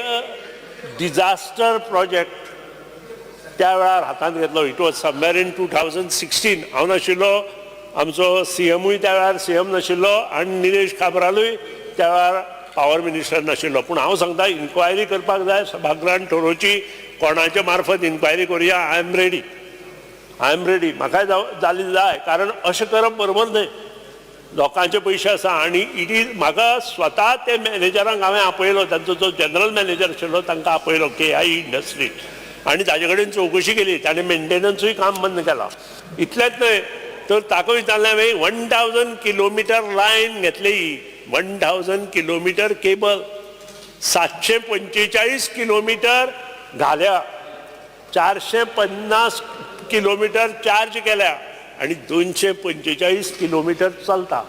डिझास्टर प्रोजेक्ट त्या वेळार हातांत घेतलो. It was somewhere in 2016. हांव नाशिल्लो, आमचो सीएमूय त्या वेळार सीएम नाशिल्लो आनी निलेश काब्रालूय त्या वेळार पावर मिनिस्टर नाशिल्लो. पूण हांव सांगता इन्क्वायरी करपाक जाय, सभागृहान थारोवची, कोणाच्या मार्फत इन्क्वायरी करुया. I am ready. म्हाकाय जाली जाय, कारण अशें करप बरोबर न्हय. लोकांचे पयशे आसा आनी इट इज म्हाका स्वता ते मॅनेजरांक हांवें आपयलो, तांचो जो जनरल मॅनेजर आशिल्लो तांकां आपयलो KI इंडस्ट्री, आनी ताजे कडेन चवकशी केली. ताणें मेंटेनन्सूय काम बंद केलां. इतलेंच न्हय तर ताका विचारलें हांवें 1000 किलोमिटर लायन घेतली, 1000 किलोमिटर केबल, 745 किलोमिटर घाल्या, 450 किलोमिटर चार्ज केल्या आणि 245 किलोमिटर चलता.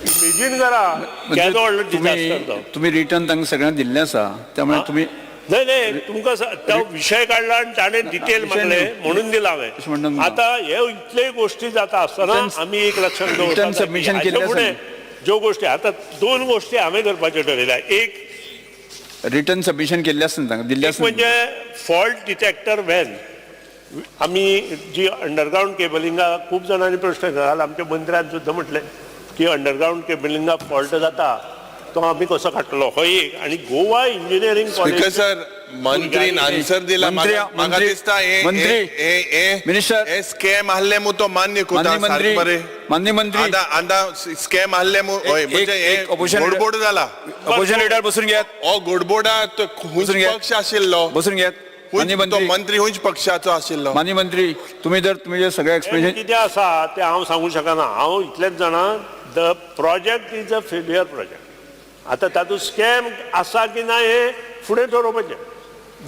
इमेजिन करा केदो व्हडलो डिझास्टर तो. तुम्ही रिटर्न तांकां सगळ्यांक दिल्लें आसा, त्यामुळे तुम्ही नाही तुमकां तो विषय काढला आणि ताणें डिटेल मागले म्हणून दिला हांवें. आता हे इतले गोष्टी जाता आसतना आमी एक लक्षात दवरता, ज्यो गोष्टी आता 2 गोष्टी हांवें करपाच्यो ठरयल्या. एक रिटर्न सबमिशन केल्ले आसता तांकां दिल्ले आसता. म्हणजे फॉल्ट डिटेक्टर व्हॅन. आमी जी अंडरग्राउंड केबलिंगाक खूब जाणांनी प्रश्न घाल, आमच्या मंत्र्यान सुद्दां म्हटलें की अंडरग्राउंड केबलिंगाक फॉल्ट जाता तो आमी कसो काडटलो. हो एक. आणि गोवा इंजिनियरिंग कॉलेज सर मंत्रीन आन्सर दिला. म्हाका दिसता हे स्कॅम आहले मु तो मान्य करता. मान्य मंत्री आतां स्कॅम आहले मु म्हणजे हे गोडबोड जाला. ऑपोजिशन लिडर बसून घेयात. हो गोडबोडा पक्ष आशिल्लो. बसून घेयात. मंत्री हुंच पक्षाचो आशिल्लो. मान्य मंत्री तुम्ही जर सगळे एक्सप्लेनेशन कितें आसा तें हांव सांगूंक शकना. हांव इतलेंच जाणा the project is a failure project. आता तातूंत स्कॅम आसा की ना हे फुडें ठरोवपाचें.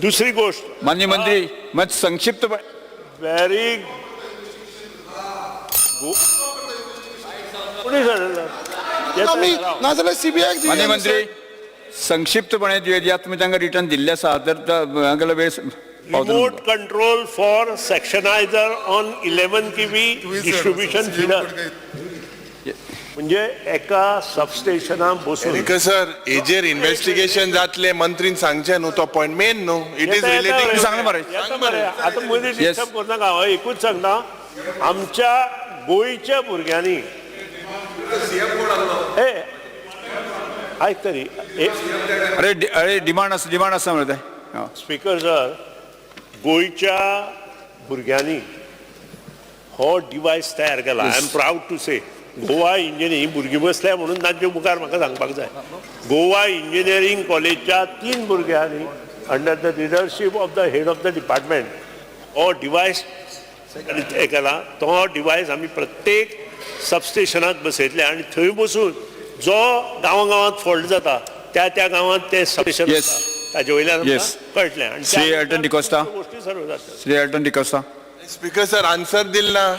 दुसरी गोष्ट मान्य मंत्री मग संक्षिप्त व्हेरी मान्य मंत्री संक्षिप्तपणे दियात. तुम्ही तांकां रिटर्न दिल्ले आसा तर वेळ remote control for sectionaliser on 11 kV distribution feeder. म्हणजे एका सबस्टेशना बसून सर हेजेर इन्व्हेस्टिगेशन जातले मंत्रीन सांगचे न्हू. तो पॉयंट मेन न्हू. It is relating. सांग मरे आता मदीं डिस्टर्ब करनाका. हांव एकूच सांगता आमच्या गोंयच्या भुरग्यांनी आयक तरी अरे डिमांड आसा मरे ते. स्पीकर सर गोंयच्या भुरग्यांनी हो डिवायस तयार केला. I am proud to say. Goa engineering भुरगीं बसल्या म्हणून तांचे मुखार म्हाका सांगपाक जाय. गोवा इंजिनियरिंग कॉलेजच्या 3 भुरग्यांनी under the leadership of the head of the department हो डिवायस हे केला. तो डिवायस आमी प्रत्येक सबस्टेशनात बसयतले आणि थंय बसून जो गांवांत फॉल्ट जाता त्या गांवांत ते सबस्टेशन ताजे वयल्यान कळटलें. आणि श्री अल्टन डिकोस्टा. गोष्टी सर्व जातात. Shri Alton D'Costa. Speaker sir answer दिला.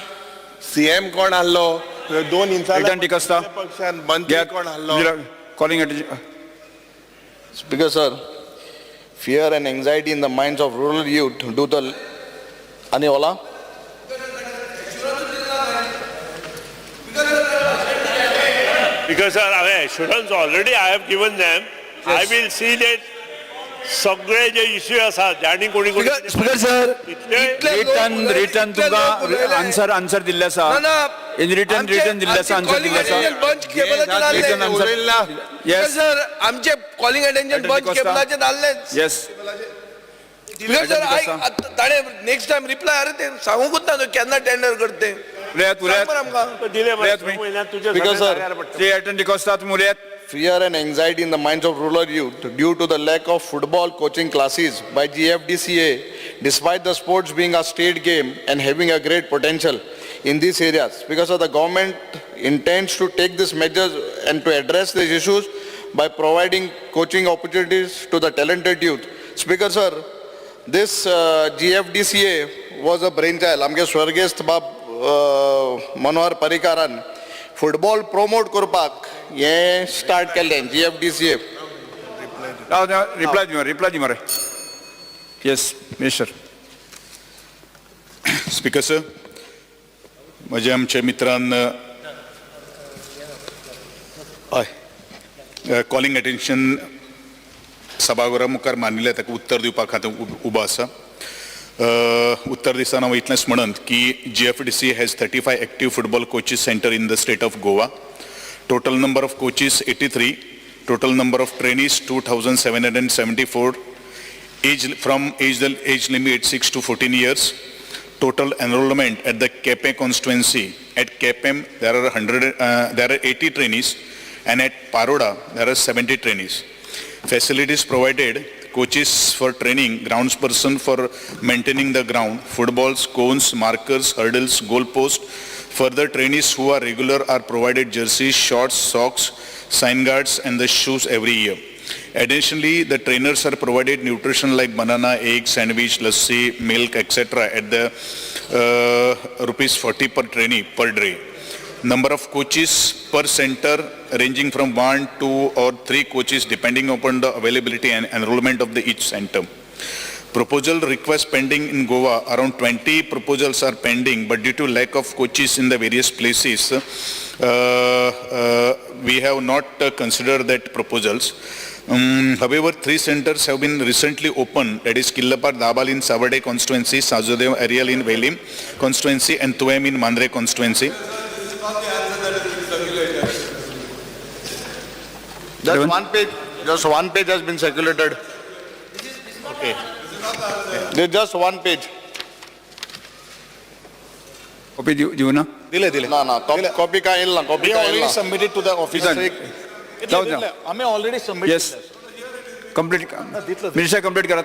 सीएम कोण आल्लो, 2 अल्टन डिकोस्टा पक्षान मंत्री कोण आल्लो. Calling Speaker sir, fear and anxiety in the minds of rural youth due to ani ola. Because sir, I have assurance already I have given them. I will see that सगळे जे इश्यू आसा ज्यांनी कोणी स्पीकर सर रिटर्न तुमकां आन्सर दिल्ले आसा. इन रिटर्न दिल्ले आसा. आन्सर दिल्ले आसा. सर आमचे कॉलिंग अटेन्शन बंच केबलाचे धाडले. येस सर ताणे नेक्स्ट टाइम रिप्लाय अरे ते सांगूंकूच ना केन्ना टेंडर करते. Fear and anxiety in the minds of rural youth due to the lack of football coaching classes by GFDCA, despite the sports being a state game and having a great potential in these areas. Because the government intends to take these measures and to address these issues by providing coaching opportunities to the talented youth. Speaker sir, this GFDCA was a brainchild. आमगे स्वर्गेस्त बाब मनोहर पर्रीकारान फुटबॉल प्रमोट करपाक हे स्टार्ट केल्लें GFDCA. रिप्लाय दी मरे. Yes minister. स्पीकर सर म्हजे आमच्या मित्रान कॉलिंग अटेन्शन सभागृहा मुखार मांडिल्ल्या ताका उत्तर दिवपा खातीर उबो आसा. उत्तर दिसतना हांव इतलेंच म्हणत की GFDC has 35 active football coaches center in the state of Goa. Total number of coaches 83. Total number of trainees 2,774. Age limit 6 to 14 years. Total enrollment at the KPM constituency. At KPM there are 80 trainees, and at Paroda there are 70 trainees. Facilities provided: coaches for training, groundsperson for maintaining the ground, footballs, cones, markers, hurdles, goalposts. Further, trainees who are regular are provided jerseys, shorts, socks, sign guards, and the shoes every year. Additionally, the trainers are provided nutrition like banana, egg, sandwich, lassi, milk, etc. at the rupees 40 per trainee per day. Number of coaches per center ranging from 1, 2 or 3 coaches depending upon the availability and enrollment of each center. Proposal requests pending in Goa. Around 20 proposals are pending, but due to lack of coaches in the various places, we have not considered that proposals. However, 3 centers have been recently opened, that is Killapar Dabal in Savade constituency, Sajodev Ariel in Velim constituency, and Tuem in Mandre constituency. Just one page has been circulated. Okay. There's just one page. Copy देऊ ना? दिले. No. Copy का इल्ला. Copy का already इल्ला. submitted to the office. आम्ही already submitted. Yes. Complete. Minister complete करा.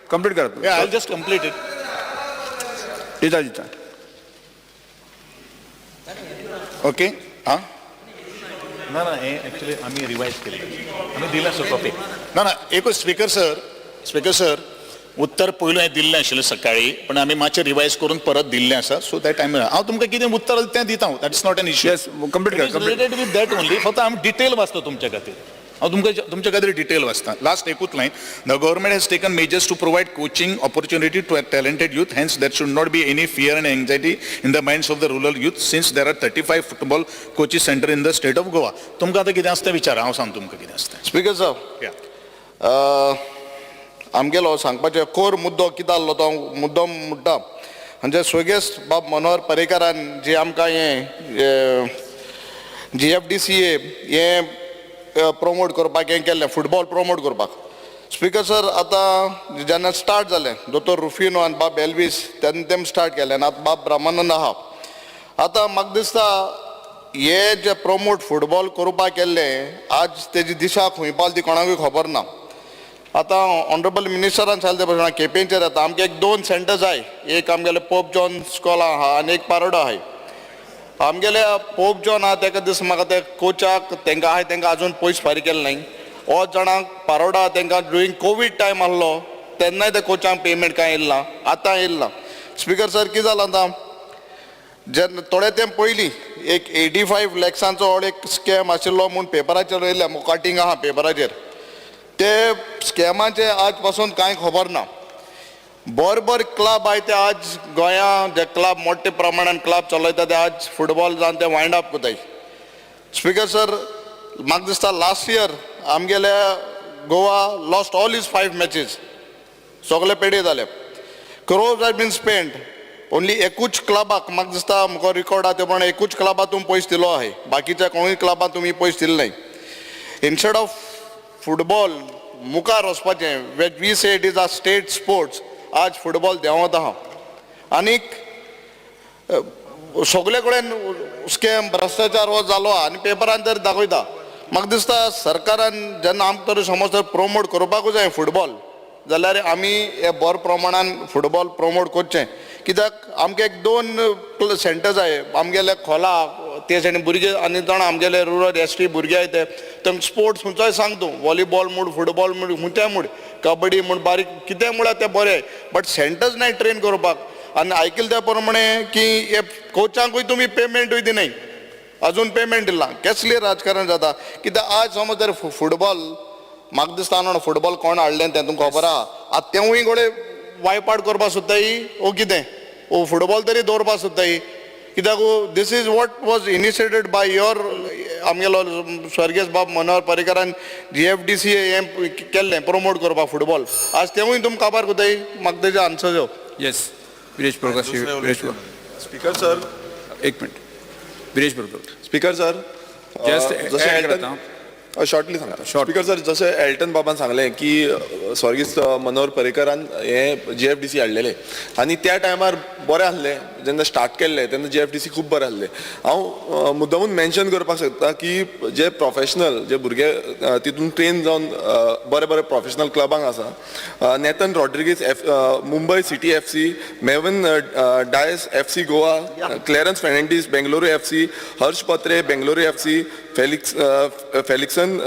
Complete करा. Yeah, I'll just complete it. देता. Okay. ना ऍक्च्युली आम्ही रिवाइज केले, आम्ही दिला सर कॉपी. ना एकूच स्पीकर सर उत्तर पयलू हांवें दिल्लें आशिल्लें सकाळी, पण आमी मातशें रिवाइज करून परत दिल्लें आसा. सो दॅट टायम हांव तुमकां कितें उत्तर तें दिता. That is not an issue. Yes, complete करा. Related with that only. फक्त हांव डिटेल वाचलो तुमच्या खातीर. हांव तुमच्या खातीर डिटेल वाचता. लास्ट एकूच line. The government has taken measures to provide coaching opportunity to talented youth. Hence, there should not be any fear and anxiety in the minds of the rural youth, since there are 35 football coaches center in the state of Goa. तुमकां आतां कितें आसता विचार. हांव सांग तुमकां कितें आसता. स्पीकर साहेब, आमगेलो सांगपाचें कोर मुद्दो कितें आसलो तो मुद्दम म्हणटा. म्हणजे स्वर्गेस्त बाब मनोहर पर्रेकारान जी आमकां हें GFDCA हें प्रमोट करपाक हें केल्लें, फुटबॉल प्रमोट करपाक. स्पीकर सर, आतां जेन्ना स्टार्ट जालें, दोतोर रुफिनो आनी बाब एल्वीस तेम स्टार्ट केलें, आनी आतां बाब ब्रह्मानंद आहा. आतां म्हाका दिसता हे जे प्रमोट फुटबॉल करपाक केल्लें, आज तेजी दिशा खंय पावली ती कोणाकूय खबर ना. आतां ऑनरेबल मिनिस्टरान सांगले भशेन केपेंचेर येता. आमगे 2 सेंटर्स आहाय. एक आमगेलें पोप जॉन स्कॉल आहा आनी एक पारोडा आहाय. आमगेले पोप जॉन आहा तेका दिस म्हाका ते कोचाक तेंकां आहाय तेंकां आजून पयस फारीक केले नाय. 8 जाणांक पारोडा तेंकां ड्युरींग कोवीड टायम आसलो तेन्नाय ते कोचांक पेमेंट कांय येयला ना, आतां येयला. स्पीकर सर, कितें जालां आतां, जेन्ना थोडे तेंप पयलीं एक 85 लॅक्सांचो एक स्कॅम आशिल्लो म्हूण पेपराचेर येयल्लें, मुकाटींग आहा पेपराचेर. ते स्कॅमाचे आज पासून कांय खबर ना. बरोबर क्लब आहाय ते आज गोंयां जे क्लब मोठे प्रमाणान क्लब चलयता ते आज फुटबॉल जावन ते वायंड अप कोताय. स्पीकर सर, म्हाका दिसता लास्ट इयर आमगेले Goa lost all is 5 matches. सगळे पेडे जाले. Crores have been spend. Only एकूच क्लबाक म्हाका दिसता म्हजो रिकॉर्ड आहा ते प्रमाणे एकूच क्लबाक तुमी पयस दिलो आहाय. बाकीच्या कोणूय क्लबाक तुमी पयस दिले नाय. इन्स्टेड ऑफ फुटबॉल मुखार वचपाचें, we say it is a state sports, आज फुटबॉल देंवत आहा. आनीक सगळे कडेन स्कॅम भ्रश्टाचार हो जालो आहा आनी पेपरान तर दाखयता. म्हाका दिसता सरकारान जेन्ना आमकां तर समज तर प्रमोट करपाकूच जाय फुटबॉल, जाल्यार आमी हे बरे प्रमाणान फुटबॉल प्रमोट करचें. कित्याक आमकां 2 सेंटर्स जाय. आमगेले खोला ते सायडीन भुरगे आनी जाणा आमगेले रुरल ST भुरगे आहाय ते तांकां स्पोर्ट्स खंयचोय सांग तूं, वॉलीबॉल म्हूण, फुटबॉल म्हूण, खंयचेय म्हूण, कबड्डी म्हूण, बारीक कितें म्हळ्यार ते बरें. बट सेंटर्स नाय ट्रेन करपाक. आनी आयकले त्या प्रमाणे की हे कोचांकूय तुमी पेमेंटूय दिनाय. अजून पेमेंट दिला. कसली राजकारण जाता. कित्याक आज समज जर फुटबॉल म्हाका दिसता न्हू फुटबॉल कोण हाडलें तें तुमकां खबर आहा. आतां तेवूय घोडे वायपाट करपाक सोदताय ओ कितें, ओ फुटबॉल तरी दवरपाक सोदताय. कित्याक this is what was initiated by your आमगेलो स्वर्गीय बाब मनोहर पर्रीकरान GFDC हें केल्लें प्रमोट करपाक फुटबॉल आज तेवूय तुमकां खबर कोताय म्हाका तेजे आन्सर दिव. येस विरेश प्रकाश स्पीकर सर एक मिनिट विरेश बरोबर स्पीकर सर Just जसे add एल्टन शॉर्टली सांगता स्पीकर सर जसे एल्टन बाबान सांगलें की स्वर्गीय मनोहर पर्रीकरान हे GFDC हाडलेले आनी त्या टायमार बरें आसलें जेन्ना स्टार्ट केल्लें तेन्ना GFDC खूब बरें आसलें. हांव मुद्दामून मेन्शन करपाक सोदता की जे प्रोफेशनल जे भुरगे तितून ट्रेन जावन बरे बरे प्रोफेशनल क्लबांक आसा Nathan Rodrigues Mumbai city FC, Mevan Dias FC Goa, Clarence Fernandes Bengaluru FC, Harsh Patre Bengaluru FC, Felixson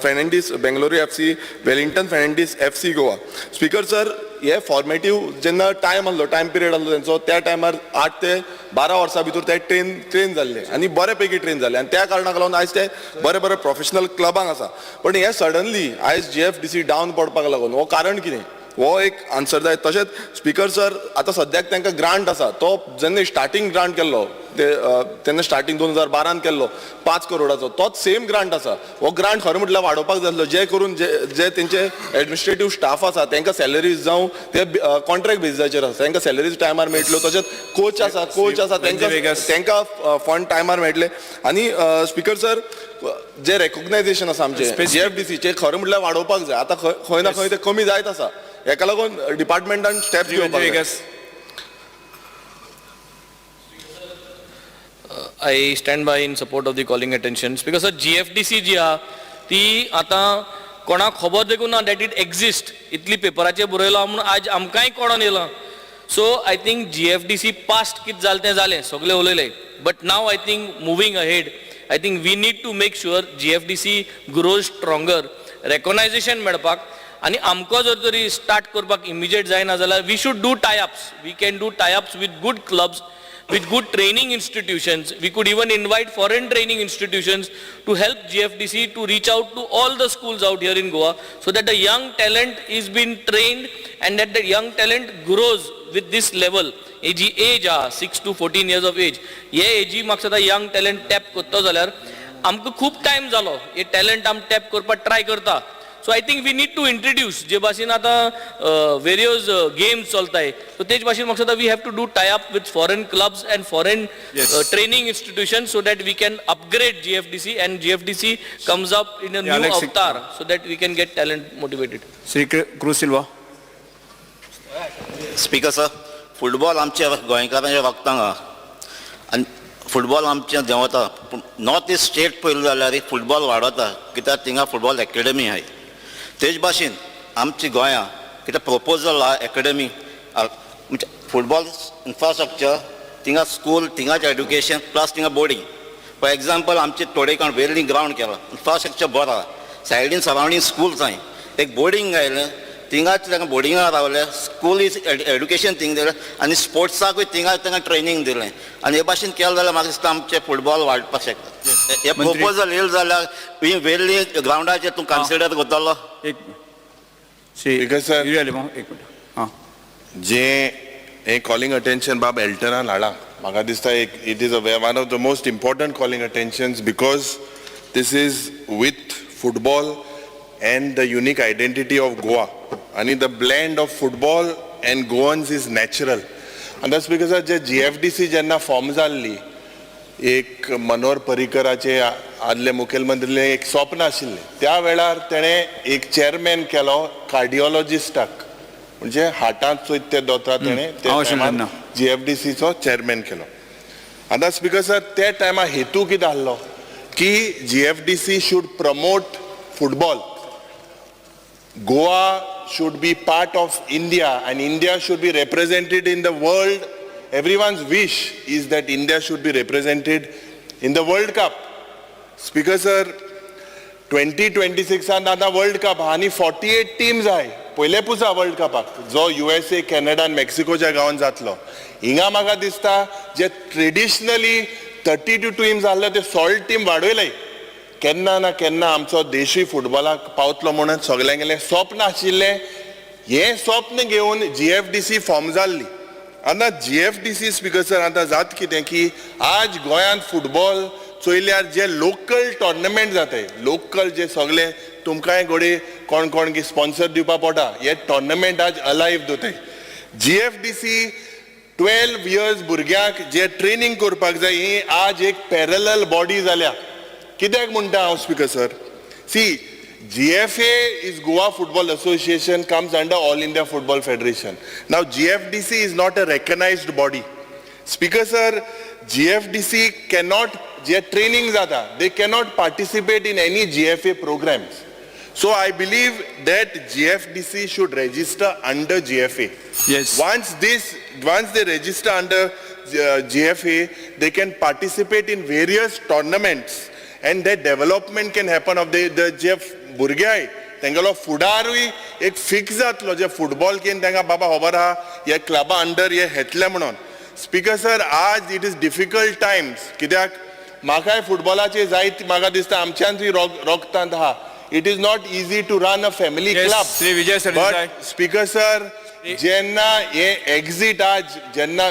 Fernandes Bengaluru FC, Wellington Fernandes FC Goa. Speaker sir हे फॉर्मेटीव जेन्ना टायम आसलो टायम पिरियड आसलो तेंचो त्या टायमार 8 ते 12 वर्सां भितर ते ट्रेन जाल्ले आनी बरे पैकी ट्रेन जाले आनी त्या कारणाक लागून आयज ते बरे बरे प्रोफेशनल क्लबांक आसा. पण हे सडनली आयज GFDC डावन पडपाक लागून हो कारण कितें हो एक आन्सर जाय. तशेंच स्पीकर सर आतां सद्याक तांकां ग्रांट आसा तो जेन्ना स्टार्टींग ग्रांट केल्लो तेन्ना स्टार्टींग 2012 केल्लो 5 करोडाचो तोच सेम ग्रांट आसा. हो ग्रांट खरें म्हटल्यार वाडोवपाक जाय आसलो जे करून जे तेंचे एडमिनिस्ट्रेटीव स्टाफ आसा तांकां सॅलरीज जावं ते कॉन्ट्रॅक्ट बेजिसाचेर आसा तांकां सॅलरीज टायमार मेळटल्यो. तशेंच कोच आसा तांकां फंड टायमार मेळटले. आनी स्पीकर सर जे रेकॉग्नायझेशन आसा आमचे GFDCचे खरें म्हटल्यार वाडोवपाक जाय. आतां खंय ना खंय ते कमी जायत आसा. हेका लागून डिपार्टमेंटान स्टेप्स घेवपाक जाय. I stand by in support of the calling attentions because GFDC जी आहा ती आतां कोणाक खबर देखून ना दॅट इट एक्झिस्ट. इतली पेपराचेर बरयलो म्हणून आज आमकांय कळोन येयलां. So I think GFDC past कितें जालें तें जालें सगळें उलयलें. But now I think moving ahead I think we need to make sure GFDC grows stronger recognisation मेळपाक आनी आमकां जर तरी स्टार्ट करपाक इमिजिएट जायना जाल्यार we should do tieups. We can do tieups with good clubs with good training institutions. We could even invite foreign training institutions to help GFDC to reach out to all the schools out here in Goa so that the young talent is being trained and that the young talent grows with this level. Age 6 to 14 years of age. Ye age म्हाका सदा young talent tap करता जाल्यार आमकां खूब टायम जालो हे टॅलंट आम टॅप करपाक ट्राय करता. So I think we need to introduce जे भाशेन आतां वेरियस गेम्स चलताय सो तेच भाशेन म्हाका दिसता we have to do tie up with foreign clubs and foreign training institution so that we can upgrade GFDC and GFDC comes up in a new avatar so that we can get talent motivated. Shri Cruz Silva. Speaker sir football आमच्या गोंयकारांच्या वखदांक आहा आनी फुटबॉल आमचें देंवता. नॉर्थ इस्ट स्टेट पळयलें जाल्यार फुटबॉल वाडता कित्याक थिंगा फुटबॉल एकेडमी आहाय. तेच भाशेन आमची गोंयां कितें प्रपोजल आहा एकेडमी म्हणजे फुटबॉल इन्फ्रास्ट्रक्चर थिंगा स्कूल थिंगाच एड्युकेशन प्लस थिंगा बोर्डिंग. फॉर एग्जाम्पल आमचे थोडेकाण वेरली ग्रावंड केला इन्फ्रास्ट्रक्चर बरो आहा सायडीन सरावंडींग स्कूल्स आहाय एक बोर्डिंग गायलें थिंगाच तांकां बोर्डिंगाक रावले स्कूल इज एड्युकेशन थिंग दिलें आनी स्पोर्ट्साकूय थिंगाच तांकां ट्रेनींग दिलें आनी हे भाशेन केलें जाल्यार म्हाका दिसता आमचें फुटबॉल वाडपाक शकता. हे प्रपोजल येयलें जाल्यार वेरली ग्रावंडाचेर तूं कन्सिडर करतलो. जे हे कॉलिंग अटेन्शन बाब एल्टनान हाडा म्हाका दिसता it is one of the most important calling attentions because this is with football and the unique identity of Goa and the blend of football and Goans is natural and that's because of GFDC जेन्ना फॉर्म जाल्ली एक मनोहर पर्रीकराचे आदले मुखेलमंत्रीले एक स्वप्न आशिल्लें त्या वेळार तेणें एक चेअरमॅन केलो कार्डिओलॉजिस्टाक म्हणजे हार्टांत चोयत ते दोतोर तेणें GFDCचो चेअरमॅन केलो and that's because त्या टायमार हेतू कितें आसलो की GFDC should promote football. Goa should be part of India and India should be represented in the world. Everyone's wish is that India should be represented in the World Cup. Speaker sir, 2026 आता World Cup आणि 48 टीम्स आहे पहिले पुसा वर्ल्ड कपाक जो USA, कॅनडा आणि मेक्सिकोच्या गावात जातलो. हिंगा म्हाका दिसता जे ट्रेडिशनली 32 टीम्स आसले ते 16 टीम वाडयले. केन्ना ना केन्ना आमचो देशूय फुटबॉलाक पावतलो म्हणून सगळ्यांगेलें स्वप्न आशिल्लें हें स्वप्न घेवन GFDC फॉर्म जाल्ली. आतां GFDC स्पीकर सर आतां जाता कितें की आज गोंयांत फुटबॉल चोयल्यार जे लोकल टोर्नामेंट जाताय लोकल जे सगळे तुमकांय घोडी कोण कोण की स्पॉन्सर दिवपा पडटा हे टोर्नामेंट आज अलायव्ह दवरताय GFDC 12 इयर्स भुरग्यांक जे ट्रेनिंग करपाक जाय ही आज एक पॅरलल बॉडी जाल्या कित्याक म्हणटा हांव speaker sir see GFA is Goa Football Association comes under All India Football Federation. Now GFDC is not a recognized body. Speaker sir, GFDC cannot, their training zada, they cannot participate in any GFA programs. So I believe that GFDC should register under GFA. Yes. Once they register under GFA, they can participate in various tournaments and their development can happen of the GF भुरगे आहाय तेंगेलो फुडारूय एक फिक्स जातलो जे फुटबॉल केन तेंगा बाबा खबर आहा हे क्लबा अंडर हे घेतले म्हणून स्पीकर सर आज इट इज डिफिकल्ट टायम्स कित्याक म्हाकाय फुटबॉलाचे जायत म्हाका दिसता आमच्यांतूय रोगतांत आहा it is not easy to run a family club but speaker sir जेन्ना हे एक्झिट आज जेन्ना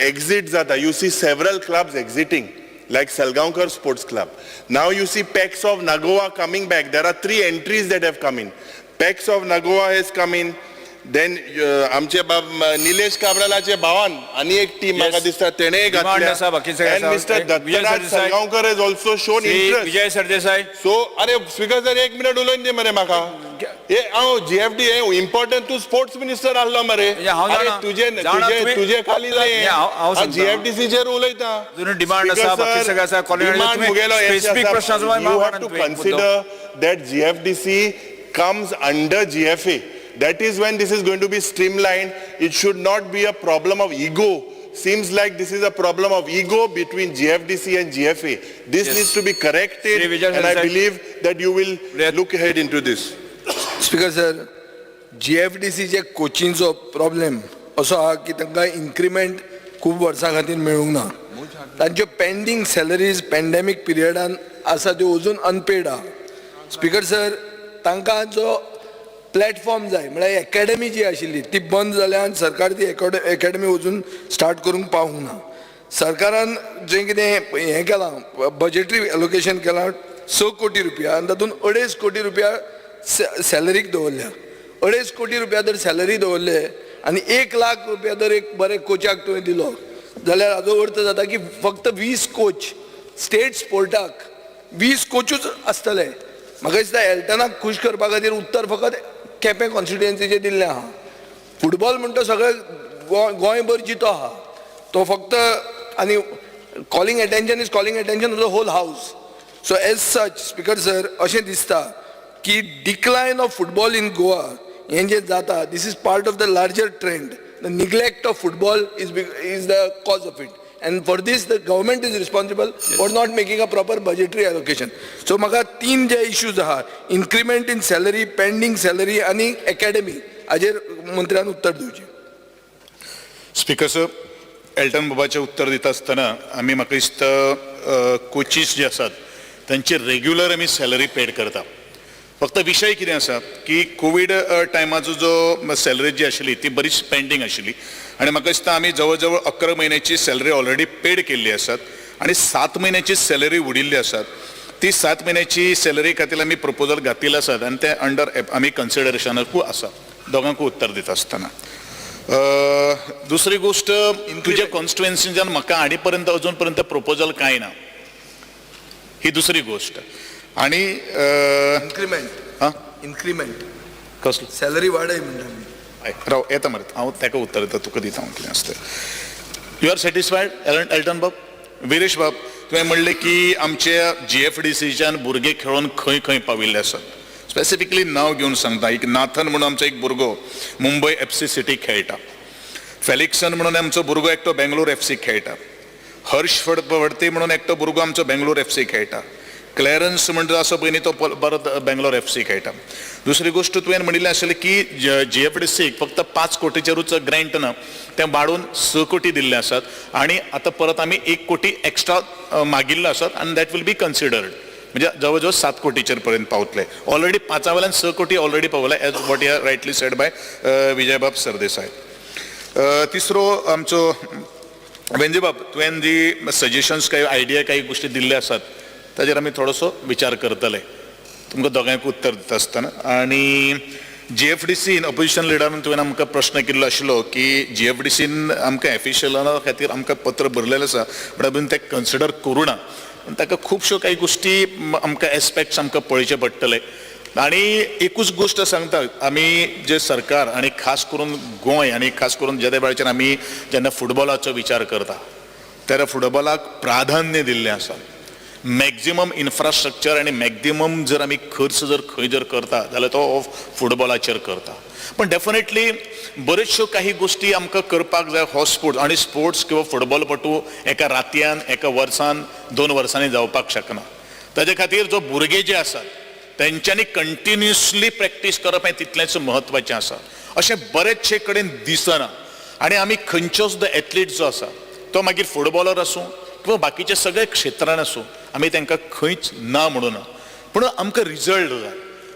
एक्झिट जाता you see several clubs exiting like Salgaonkar Sports Club. Now you see Pex of Nagoa coming back. There are 3 entries that have come in. Pex of Nagoa has come in. Then आमचे निलेश काब्रालाचे भावान आणि एक टीम म्हाका दिसता तेणे घातल्या and Mr. Dattaraj Salgaonkar has also shown interest. Vijay Sardesai So अरे स्पीकर सर 1 मिनिट उलोवन दे मरे म्हाका हे हांव GFD हे इम्पॉर्टंट तू स्पोर्ट्स मिनिस्टर आसलो मरे अरे तुझे खाली जाय GFDC चेर उलयता डिमांड आसा बाकी सगळ्या आसा specific प्रश्नाचो you have to consider that GFDC comes under GFA. That is when this is going to be streamlined. It should not be a problem of ego. Seems like this is a problem of ego between GFDC and GFA. This needs to be corrected and I believe that you will look ahead into this. Speaker sir, GFDC चे कोचिंगचो प्रॉब्लेम असो आहा की तांकां इन्क्रिमेंट खूब वर्सां खातीर मेळूंक ना तांच्यो पेंडींग सॅलरीज पॅन्डेमीक पिरियडान आसा त्यो अजून अनपेड आहा स्पीकर सर तांकां जो प्लॅटफॉर्म जाय म्हळ्यार एकेडमी जी आशिल्ली ती बंद जाल्या आनी सरकार ती एकेडमी अजून स्टार्ट करूंक पावूंक ना सरकारान जें कितें हें केलां बजेटरी एलोकेशन केलां 6 कोटी रुपया आनी तातूंत 2.5 कोटी रुपया सॅलरीक दवरल्या 2.5 कोटी रुपया जर सॅलरी दवरले आनी 1 लाख रुपया जर एक बरे कोचाक तुवें दिलो जाल्यार हाजो अर्थ जाता की फक्त 20 कोच स्टेट स्पोर्टाक 20 कोचूच आसतले म्हाका दिसता एल्टनाक खूश करपा खातीर उत्तर फकत केपें कॉन्स्टिट्युएन्सीचे दिल्लें आहा फुटबॉल म्हणटा सगळे गोंयभर जितो आहा तो फक्त आनी calling attention is calling attention of the whole house so as such speaker sir अशें दिसता की decline of football in Goa हें जें जाता this is part of the larger trend the neglect of football is the cause of it and for this the government is responsible for not making a proper budgetary allocation. So म्हाका 3 जे issues आहा increment in salary, pending salary आणि academy हाजेर मंत्र्यान उत्तर दिवचें. स्पीकर सर एल्टन बाबाचें उत्तर दिता आसतना आमी म्हाका दिसता कोचीस जे आसात तांचे रेग्युलर आमी सॅलरी पेड करता फक्त विशय कितें आसा की कोवीड टायमाचो जो सॅलरी जी आशिल्ली ती बरीच पेंडींग आशिल्ली आनी म्हाका दिसता आमी जवळ जवळ 11 म्हयन्याची सॅलरी ऑलरेडी पेड केल्ली आसात आनी 7 म्हयन्याची सॅलरी उडिल्ली आसात ती 7 म्हयन्याची सॅलरी खातीर आमी प्रपोजल घातिल्ले आसात आनी ते अंडर आमी कन्सिडरेशनाकूय आसा दोगांकूय उत्तर दिता आसतना दुसरी गोष्ट तुज्या कॉन्स्टिट्युएन्सीच्यान म्हाका हाडी पर्यंत अजून पर्यंत प्रपोजल कांय ना ही दुसरी गोष्ट आणि इन्क्रिमेंट कसलो सॅलरी वाडय म्हणटा राव येता मरे हांव ताका उत्तर दिता तुका दिता हांव कितें आसता यू आर सॅटिस्फायड एल्टन बाब विरेश बाब तुवें म्हणलें की आमच्या GFDCच्यान भुरगे खेळून खंय खंय पाविल्ले आसात स्पेसिफिकली नांव घेवन सांगता एक नाथन म्हणून आमचो एक भुरगो मुंबय FC सिटी खेळटा फेलिक्सन म्हणून आमचो भुरगो एकटो बेंगलोर FC खेळटा हर्ष फडते म्हणून एकटो भुरगो आमचो बेंगलोर FC खेळटा क्लॅरन्स म्हणटा असो पयलीं तो परत बेंगलोर FC खेळटा दुसरी गोष्ट तुवें म्हणिल्लें आशिल्लें की GFDCक फक्त 5 कोटीचेरूच ग्रँट ना तें वाडोवन 6 कोटी दिल्ले आसात आनी आतां परत आमी 1 कोटी एक्स्ट्रा मागिल्ले आसात आनी दॅट वील बी कन्सिडर्ड म्हणजे जवळ जवळ 7 कोटीचेर पर्यंत पावतले ऑलरेडी 5 वेल्यान 6 कोटी ऑलरेडी पावला as what you are rightly said by Vijaybab Sardesai तिसरो आमचो वेंजी बाब तुवें जी सजेशन्स काही आयडिया काही गोष्टी दिल्ले आसात ताजेर आमी थोडोसो विचार करतले तुमकां दोगांयक उत्तर दिता आसतना आणि GFDCन अपोजिशन लिडरान तुवें आमकां प्रश्न केल्लो आशिल्लो की GFDCन आमकां एफिशियला खातीर आमकां पत्र बरलेलें आसा पण अजून तें कन्सिडर करूं ना ताका खुबश्यो काही गोष्टी आमकां एस्पेक्ट्स आमकां पळोवचे पडटले आणि एकूच गोष्ट सांगता आमी जे सरकार आणि खास करून गोंय आणि खास करून ज्या वेळाचेर आमी जेन्ना फुटबॉलाचो विचार करता तेन्ना फुटबॉलाक प्राधान्य दिल्लें आसा मॅक्झिमम इन्फ्रास्ट्रक्चर आणि मॅक्झिमम जर आमी खर्च जर खंय जर करता जाल्यार तो फुटबॉलाचेर करता पण डेफिनेटली बऱ्योचश्यो काही गोष्टी आमकां करपाक जाय हो स्पोर्ट्स आणि स्पोर्ट्स किंवा फुटबॉलपटू एका रातयान एका वर्सान 2 वर्सांनी जावपाक शकना ताजे खातीर जो भुरगे जे आसात तेंच्यांनी कंटिन्युअसली प्रॅक्टीस करप हें तितलेंच म्हत्वाचें आसा अशें बरेचशे कडेन दिसना आणि आमी खंयचोच जो एथलीट जो आसा तो मागीर फुटबॉलर आसूं किंवा बाकीचे सगळे क्षेत्रान आसूं आमी तांकां खंयच ना म्हणून पूण आमकां रिजल्ट जाय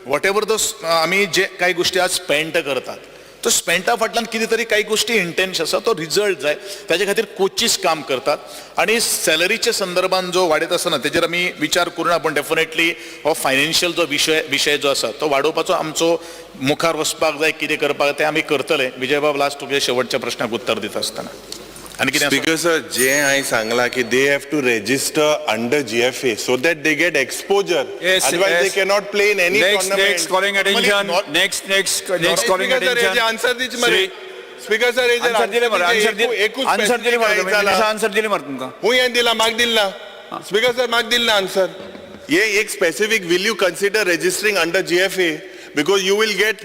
वॉट एवर द आमी जे कांय गोश्टी आज स्पेंड करतात तो स्पेंटा फाटल्यान कितें तरी काही गोष्टी इंटेन्शन आसा तो रिजल्ट जाय ताजे खातीर कोचीस काम करतात आणि सॅलरीच्या संदर्भान जो वाडयत आसतना तेजेर आमी विचार करूना पण डेफिनेटली हो फायनान्शियल जो विशय जो आसा तो वाडोवपाचो आमचो मुखार वचपाक जाय कितें करपाक तें आमी करतले विजय बाब लास्ट तुमच्या शेवटच्या प्रश्नाक उत्तर दिता आसतना आणि कितें स्पीकर सर जे हांवें सांगलां की they have to register under GFA so that they get exposure otherwise they cannot play in any tournament next calling attention next calling attention answer दीच मरे स्पीकर सर आन्सर दिले मरे आन्सर दिले मरे तुमकां हूंय हें दिला म्हाका दिला स्पीकर सर म्हाका दिला आन्सर हे एक specific will you consider registering under GFA because you will get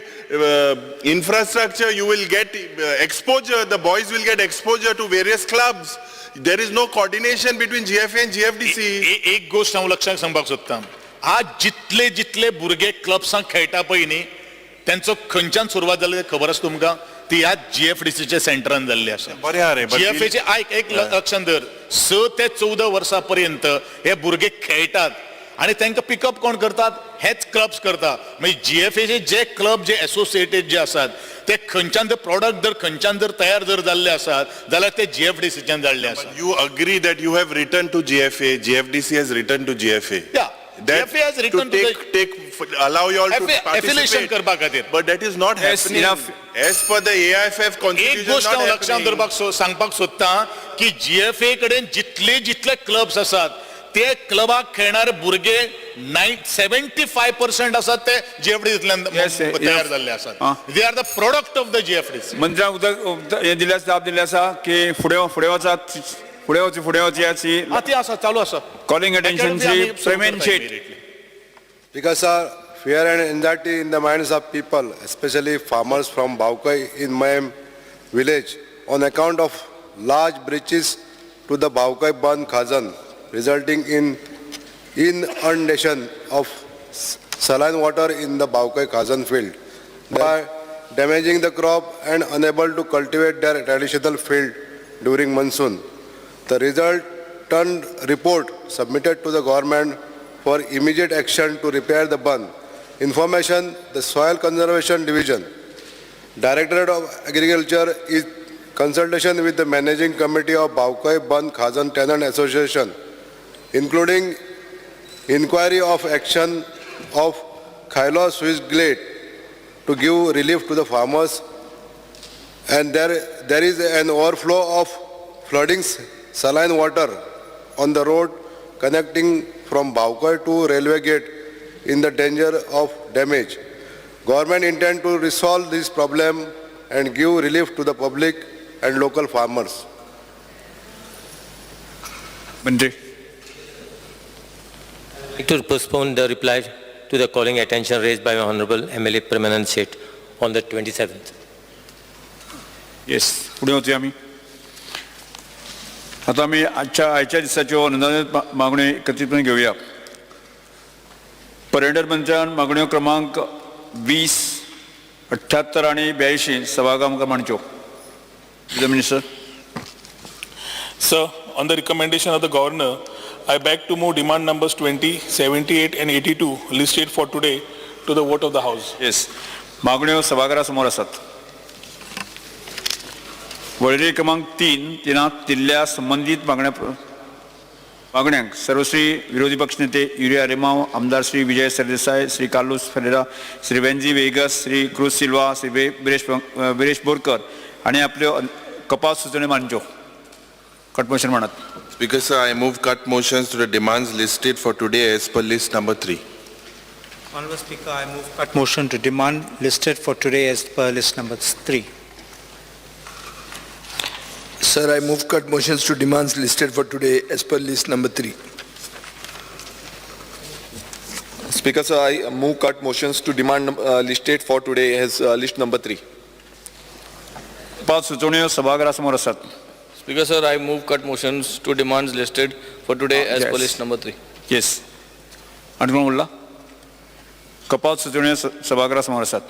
infrastructure, you will get exposure, the boys will get exposure to various clubs. There is no coordination between GFA and GFDC. एक गोष्ट हांव लक्षात सांगपाक सोदतां आज जितले भुरगे क्लब्सांक खेळटा पळय न्ही त्यांचो खंयच्यान सुरवात जाली खबर आसा तुमकां ती ह्या GFDCच्या सेंटरान जाल्ली आसा GFAचे एक लक्षात धर 6 ते 14 वर्सां पर्यंत हे भुरगे खेळटात आणि तांकां पिकअप कोण करतात हेच क्लब्स करता म्हणजे GFAचे जे क्लब जे एसोसिएटेड जे आसात ते खंयच्यान जर प्रॉडक्ट जर खंयच्यान जर तयार जर जाल्ले आसात जाल्यार ते GFDCच्यान जाल्ले आसात You agree that you have written to GFA, GFDC has written to GFA. Yeah. GFA has written to allow you all to affiliation participate. करपा खातीर But that is not happening. As per the AIFF constitution, एक गोष्ट हांव लक्षात धरपाक सांगपाक सोदतां की GFA कडेन जितले क्लब्स आसात ते क्लबाक खेळणारे भुरगे 75% आसात ते GFDCंतल्यान तयार जाल्ले आसात they are the product of the GFDC मंत्र्यांक उदक हे दिल्ले आसा जाप दिल्ले आसा की फुडें वचात फुडें वचयाची ती आसा चालू आसा कॉलिंग अटेंशनची payment sheet Because fear and anxiety in the minds of people, especially farmers from Baukai in my village, on account of large breaches to the Baukai Ban Khazan, resulting in inundation of saline water in the Baukai Khazan field, by damaging the crop and unable to cultivate their traditional field during monsoon. The resultant report submitted to the government for immediate action to repair the bund. Information, the Soil Conservation Division, Directorate of Agriculture is consultation with the Managing Committee of Baukai Band Khazan Tenant Association, including inquiry of action of Khailo Swiss Glade to give relief to the farmers, and there is an overflow of flooding saline water on the road connecting from Baukai to railway gate in the danger of damage. Government intend to resolve this problem and give relief to the public and local farmers. Mandri. I'd like to postpone the reply to the calling attention raised by Honorable MLA Premanand Seth on the 27th. Yes, पुढे होते आम्ही आता आम्ही आजच्या दिसाच्यो अनुदानित मागण्यो एकत्रितपणे घेऊया. पर्यटन मंत्र्यान मागण्यो क्रमांक 20, 78 आणि 82 सभागृहात मांडच्यो. Minister. Sir, on the recommendation of the Governor, I beg to move demand numbers 20, 78 and 82 listed for today to the vote of the House. Yes. मागण्यो सभागृहासमोर असतात. वळेरी क्रमांक 3 दिल्ल्या संबंधित मागण्यांक सर्वश्री विरोधी पक्षनेते युरिया रेमाव, आमदार श्री विजय सरदेसाय, श्री कार्लोस फेरेरा, श्री वेंजी वेगस, श्री क्रूज सिल्वा, श्री बिरेश बोरकर हांणी आपल्यो कपात सुचोवण्यो मांडच्यो. कट मोशन म्हणत. Speaker sir, I move cut motions to the demands listed for today as per list number 3. Honorable Speaker, I move cut motion to demand listed for today as per list number 3. Sir, I move cut motions to demands listed for today as per list number 3. Speaker sir, I move cut motions to demand listed for today as list number 3. कपात सुचोवण्यो सभागृहासमोर आसात. Speaker sir, I move cut motions to demands listed for today as per list number 3. Yes. आनी कोण उरला? कपात सुचोवण्यो सभागृहासमोर आसात.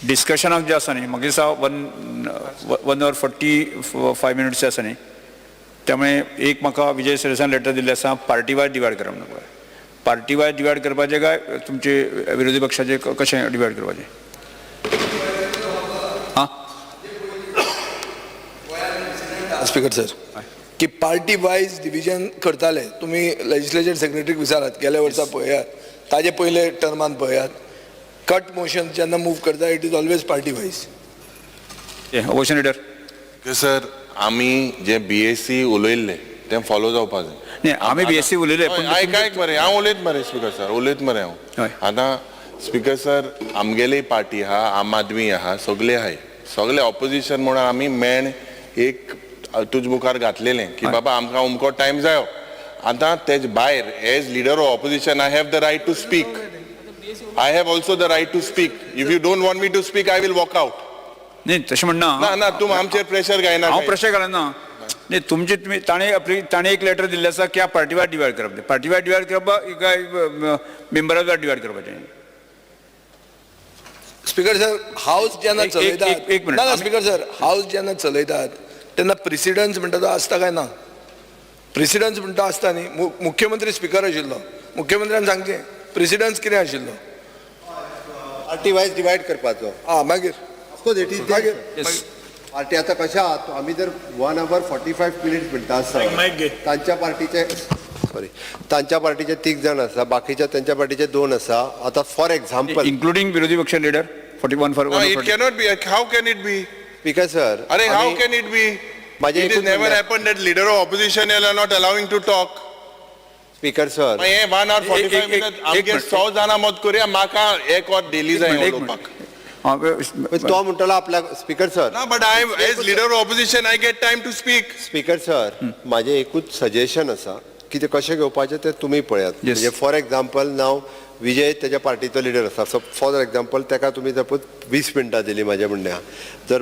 डिस्कशनाक जे आसा न्ही म्हाका दिसता 1 hour 45 minutes आसा न्ही, त्यामुळे एक म्हाका विजय सरदेसायान लेटर दिल्लें आसा पार्टी वायज डिवायड करप नको. पार्टी वायज डिवायड करपाचें काय तुमचे विरोधी पक्षाचे कशें डिवायड करपाचें? स्पीकर सर, की पार्टी वायज डिविजन करताले तुम्ही लेजिस्लेचर सेक्रेटरीक विचारात, गेल्या वर्सा पळयात, ताजे पयले टर्मान पळयात, कट मोशन जेन्ना मूव करता it is always party wise. Opposition leader. Sir, आमी जे BSc उलयल्ले ते फॉलो जावपा जाय. न्ही आमी BSc उलयले पूण आयक मरे, हांव उलयत मरे स्पीकर सर, उलयत मरे हांव. आतां स्पीकर सर, आमगेली पार्टी आहा, आम आदमी आहा, सगळे आहाय, सगळे ऑपोजिशन म्हणून आमी मेन एक तुज मुखार घातलेलें की बाबा आमकां अमको टायम जायो. आतां तेजे भायर as leader of opposition I have the right to speak. I have also the right to speak. If you don't want me to speak, I will walk out. नाही तशें म्हणना. ना तुम आमचेर प्रेशर घायना. हांव प्रेशर घालना. नाही तुमी ताणें एक लेटर दिल्लें आसा की पार्टी वायज डिवायड करप. पार्टी वायज डिवायड करप काय मेंबरा वायज डिवायड करपाचें. स्पीकर सर, हाऊस जेन्ना चलयतात, एक मिनिट. ना स्पीकर सर, हाऊस जेन्ना चलयतात तेन्ना प्रेसिडंट म्हणटा तो आसता काय ना? प्रेसिडंट म्हणटा आसता न्ही. मुख्यमंत्री स्पीकर आशिल्लो, मुख्यमंत्र्यान सांगचें प्रेसिडंट कितें आशिल्लो. पार्टी वायज डिवायड करपाचो. मागीर पार्टी आतां कशें आहा, आमी जर 1 hour 45 minutes म्हणटा आसा, तांच्या पार्टीचे 3 जाण आसा, बाकीच्या त्यांच्या पार्टीचे 2 आसा. आतां फॉर एक्झाम्पल इन्क्लुडिंग विरोधी पक्ष leader 41 for 1. It cannot be. How can it be? Speaker sir, अरे how can it be? It has never happened that leader of opposition are not allowing to talk. Speaker sir, 1 hour 45 minutes आमगे 100 जाणां मत करूया, म्हाका 1 or डेली जाय उलोवपाक. तो म्हणटलो आपल्या स्पीकर सर. ना but I as leader of opposition I get time to speak. Speaker sir, माझे एकूच सजेशन आसा की ते कशें घेवपाचें ते तुमी पळयात. म्हणजे फॉर एक्झाम्पल नाव विजय तेज्या पार्टीचो लिडर आसा, सो फॉर एक्झाम्पल ताका तुमी सपोज 20 मिनटां दिली म्हाज्या म्हणण्या. जर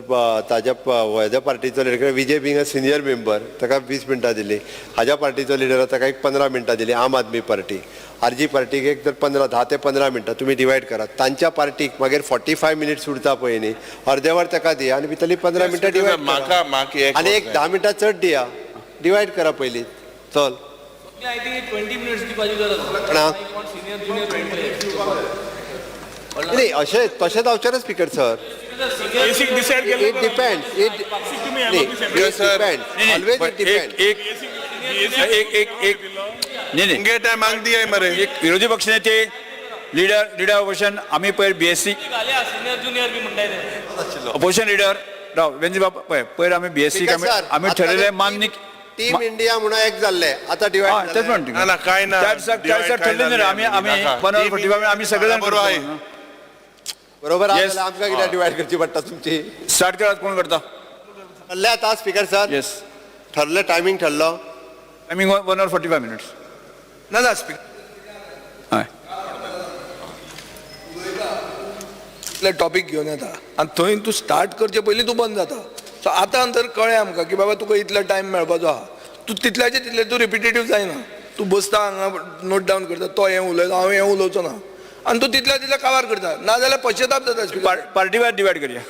ताज्या हेज्या पार्टीचो leader Vijay being a senior member ताका 20 मिनटां दिली. हाज्या पार्टीचो लिडर ताका एक 15 मिनटां दिली. आम आदमी पार्टी RG पार्टीक एक जर 10 ते 15 मिनटां तुमी डिवायड करात. तांच्या पार्टीक मागीर 45 minutes उरता पळय न्ही, अर्दे वर ताका दिया आनी भितरली 15 मिनटां डिवायड करा आनी एक 10 मिनटां चड दिया. डिवायड करा पयलीं. चल 20 minutes दिवपाची गरज नाही. अशें तशें जावचें ना स्पीकर सर. बेसिक डिसाइड केलं. It depends. Always it depends. एक माग दिया मरे. एक विरोधी पक्ष नेते लिडर ऑपोजिशन आम्ही पयर BSc ऑपोजिशन लिडर राव वेंजी बाबा पयर आम्ही BSc आम्ही ठरलेले मान्य टीम इंडिया म्हणून एक जाल्ले आतां डिवायड तेच म्हणतो ना काय ना ठरले आम्ही 1 hour 45 आम्ही सगळे जण बरोबर आमकां कित्याक डिवायड करची पडटा तुमची. स्टार्ट करात कोण करता? ठरले आतां स्पीकर सर. येस ठरले. टायमींग ठरलो. Timing 1 hour 45 minutes. ना स्पीकर टॉपिक घेवन येता आनी थंय तूं स्टार्ट करचे पयलीं तूं बंद जाता. सो आतां तर कळ्ळें आमकां की बाबा तुका इतलो टायम मेळपाचो आहा. तूं तितल्याचे तितले तूं रिपिटेटीव जायना. तूं बसता हांगा नोट डावन करता, तो हें उलयता, हांव हें उलोवचो ना, आनी तूं तितल्या तितल्या काबार करता. नाजाल्यार पश्चाताप जाता. पार्टी वायज डिवायड करया.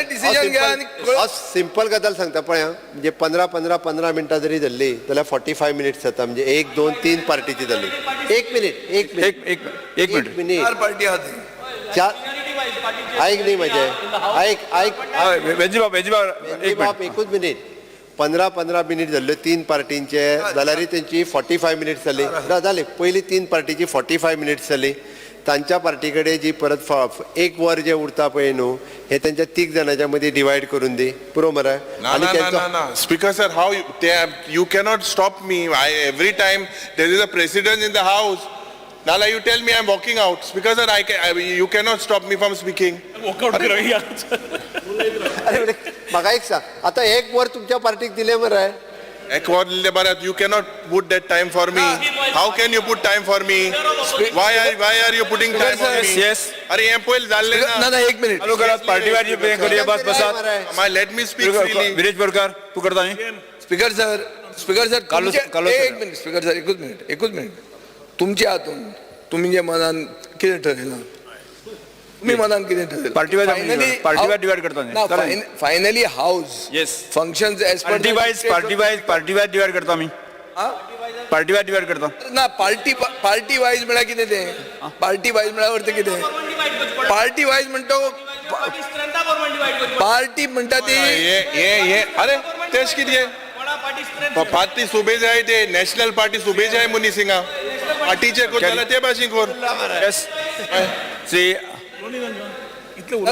डिसिजन घ्या आनी सिंपल गजाल सांगता पळय. म्हणजे 15 मिनटां जरी धरली जाल्यार 45 minutes जाता. म्हणजे 1 2 3 पार्टीची धरली. 1 मिनिट 1 मिनिट 1 मिनिट 4 पार्टी आहा. 4 ऐक न्ही म्हजें ऐक वेजीबाब एक बाप एकूच मिनीट 15 मिनीट जाल्ल्यो 3 पार्टींचे जाल्यार तेंची 45 मिनिट्स जाली जाली पयली 3 पार्टीची 45 मिनिट्स जाली तांच्या पार्टी कडेन जी परत एक वर जे उरता पळय न्हू हे तेंच्या 3 जाणांच्या मदीं डिवायड करून दी पुरो मरे Speaker sir, how you cannot stop me. Every time there is a precedent in the house. Nala, you tell me I'm walking out. Speaker sir, you cannot stop me from speaking. अरे म्हाका एक सांग आतां एक वर तुमच्या पार्टीक दिले मरे You cannot put that time for me. How can you put time for me? Why are you putting time for me? Yes. अरे हे पहिले झाले ना एक मिनिट चालू करा पार्टीवार करूया बस बसा let me speak freely. Viresh Borkar तू करता न्ही स्पीकर सर एक मिनिट स्पीकर सर एकूच मिनिट तुमच्या हातून तुम्ही जे मनान कितें ठरयलां तुम्ही मनान कितें ठरयलां पार्टीवार डिवायड करता finally house yes functions as per पार्टीवार डिवायड करता आमी पार्टीवार डिवायड करता ना पार्टी वायज म्हळ्यार कितें तें पार्टी वायज म्हळ्यार अर्थ कितें पार्टी वायज म्हणटा पार्टी म्हणटा ती हे अरे तेच कितें पार्टी सुबे जाय ते नॅशनल पार्टी सुबे जाय मनीस हिंगा पार्टीचे करताले ते भाशेन कर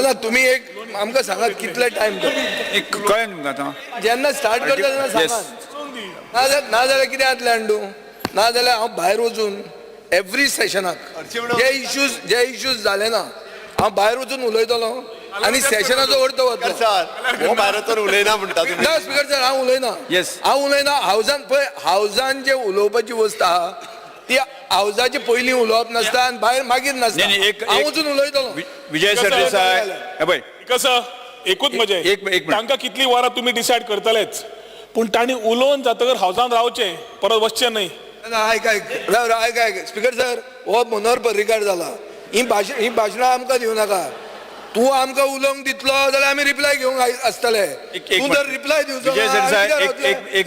ना तुम्ही एक आमकां सांगात कितले टायम कळ्ळें तुमकां आतां जेन्ना स्टार्ट करता तेन्ना सांगात ना जाल्यार कितें जातलें अंडू ना जाल्यार हांव भायर वचून एवरी सेशनाक जे इश्यूज जाले ना हांव भायर वचून उलयतलो आनी सेशनाचो अर्थ वतलो भायर वचून उलयना म्हणटा ना स्पीकर सर हांव उलयना हावजान पळय हावजान जे उलोवपाची वस्त आहा ती हावजाचे पयलीं उलोवप नासता आनी भायर मागीर नासता हांव वचून उलयतलो विजय सरदेसाय पळय कसं एकूच म्हणजे तांकां कितली वरां तुमी डिसायड करतलेच पूण तांणी उलोवन जातकर हावजान रावचे परत वचचे न्हय ऐक स्पीकर सर हो मनोहर पर्रीकार जाला ही भाशणां आमकां दिवं नाका तूं आमकां उलोवंक दितलो जाल्यार आमी रिप्लाय घेवंक आसतले तूं जर रिप्लाय दिवचो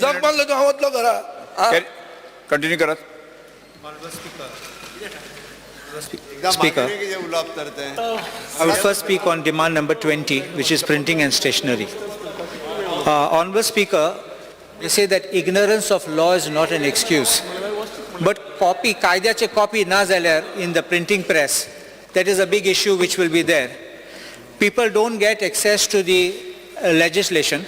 जग मारलो तूं हांव वतलो घरा कंटिन्यू करात Speaker, I will first speak on demand number 20, which is printing and stationery. Honourable Speaker, they say that ignorance of law is not an excuse. But कायद्याचे copy ना जाल्यार in the printing press, that is a big issue which will be there. People don't get access to the legislation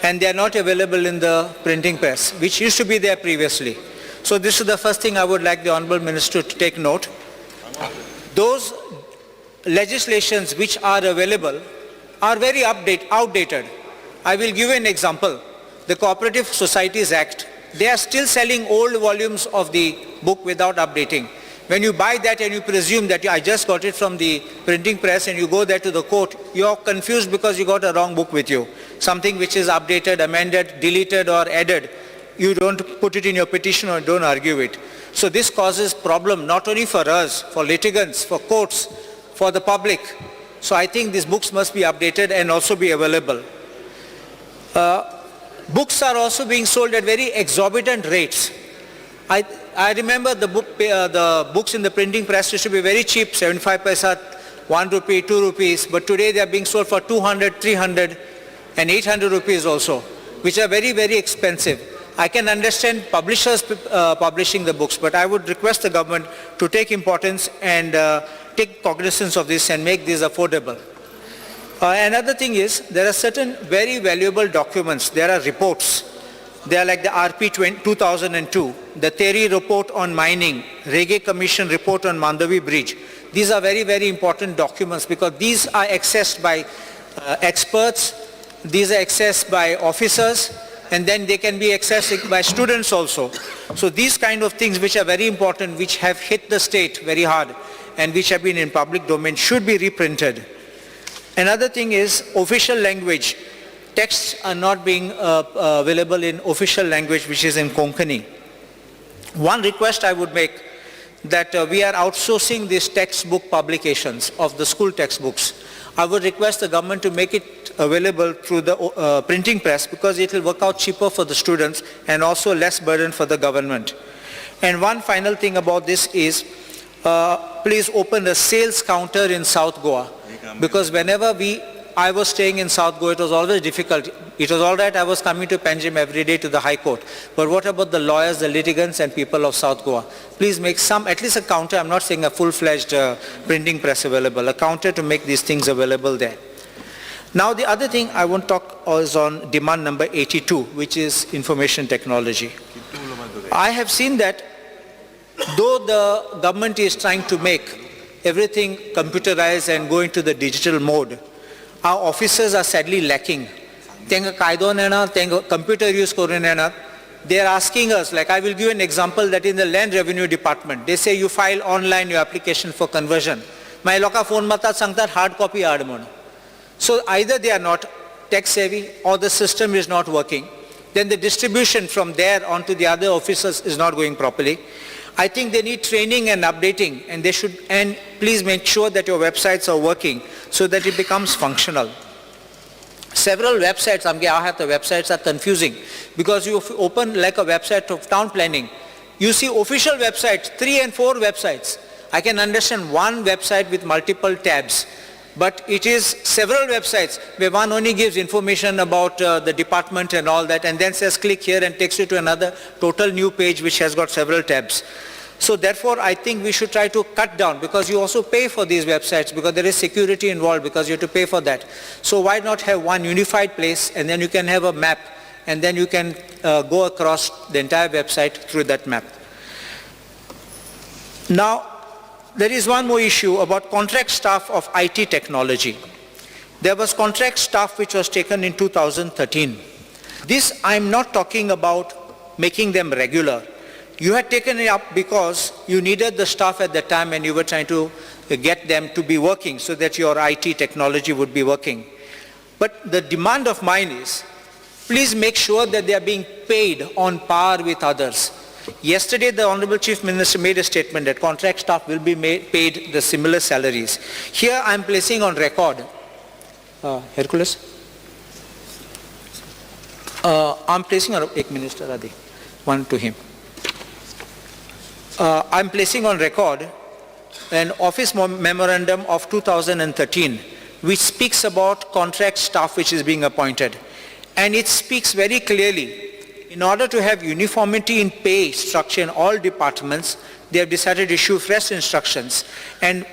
and they are not available in the printing press, which used to be there previously. So this is the first thing I would like the Honourable Minister to take note. Those legislations which are available are very outdated. I will give you an example. The Cooperative Societies Act, they are still selling old volumes of the book without updating. When you buy that and you presume that I just got it from the printing press and you go there to the court, you are confused because you got a wrong book with you. Something which is updated, amended, deleted or added. You don't put it in your petition or don't argue it. So this causes problem not only for us, for litigants, for courts, for the public. So I think these books must be updated and also be available. Books are also being sold at very exorbitant rates. I remember the books in the printing press used to be very cheap, 75 paisa, 1 rupee, 2 rupees, but today they are being sold for 200, 300 and 800 rupees also, which are very, very expensive. I can understand publishers publishing the books, but I would request the government to take importance and take cognizance of this and make these affordable. Another thing is, there are certain very valuable documents. There are reports. They are like the RP 2002, the Terry report on mining, Reggae Commission report on Mandavi Bridge. These are very, very important documents because these are accessed by experts, these are accessed by officers, and then they can be accessed by students also. So these kind of things which are very important, which have hit the state very hard and which have been in public domain should be reprinted. Another thing is official language. Texts are not being available in official language, which is in Konkani. One request I would make that we are outsourcing these textbook publications of the school textbooks. I would request the government to make it available through the printing press because it will work out cheaper for the students and also less burden for the government. And one final thing about this is please open a sales counter in South Goa. Because whenever I was staying in South Goa, it was always difficult. It was all right, I was coming to Panjim every day to the High Court. But what about the lawyers, the litigants and people of South Goa? Please make at least a counter, I'm not saying a full-fledged printing press available, a counter to make these things available there. Now the other thing I want to talk is on demand number 82, which is information technology. I have seen that though the government is trying to make everything computerized and go into the digital mode, our officers are sadly lacking. Tenga kaido nena, tenga computer use korun nena. They are asking us, like I will give you an example that in the land revenue department, they say you file online your application for conversion. My loka phone mata sangtar hard copy admon. So either they are not tech savvy or the system is not working. Then the distribution from there onto the other officers is not going properly. I think they need training and updating, and please make sure that your websites are working so that it becomes functional. Several websites, the websites are confusing because you open like a website of town planning. You see official websites, 3 and 4 websites. I can understand one website with multiple tabs, but it is several websites where one only gives information about the department and all that and then says click here and takes you to another total new page which has got several tabs. So therefore I think we should try to cut down, because you also pay for these websites because there is security involved because you have to pay for that. So why not have one unified place and then you can have a map and then you can go across the entire website through that map. Now there is one more issue about contract staff of IT technology. There was contract staff which was taken in 2013. This I'm not talking about making them regular. You had taken it up because you needed the staff at the time and you were trying to get them to be working so that your IT technology would be working. But the demand of mine is, please make sure that they are being paid on par with others. Yesterday the Honorable Chief Minister made a statement that contract staff will be paid the similar salaries. Here I am placing on record, Hercules? I'm placing on, Ek Minister Adi, one to him. I'm placing on record an office memorandum of 2013 which speaks about contract staff which is being appointed. And it speaks very clearly, in order to have uniformity in pay structure in all departments, they have decided to issue fresh instructions. And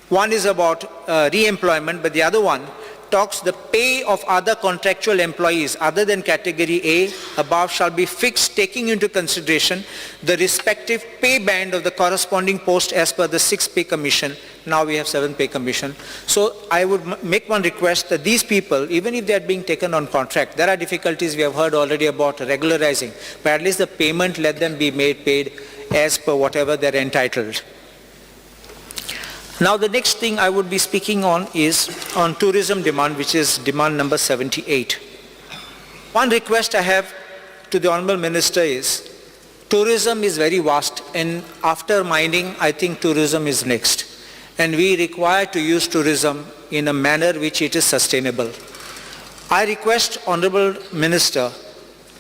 one is about re-employment, but the other one talks the pay of other contractual employees other than category A above shall be fixed, taking into consideration the respective pay band of the corresponding post as per the 6th pay commission. Now we have 7th pay commission. So I would make one request that these people, even if they are being taken on contract, there are difficulties we have heard already about regularizing, but at least the payment, let them be paid as per whatever they are entitled. Now the next thing I would be speaking on is on tourism demand, which is demand number 78. One request I have to the Honorable Minister is, tourism is very vast, and after mining I think tourism is next. And we require to use tourism in a manner which it is sustainable. I request Honorable Minister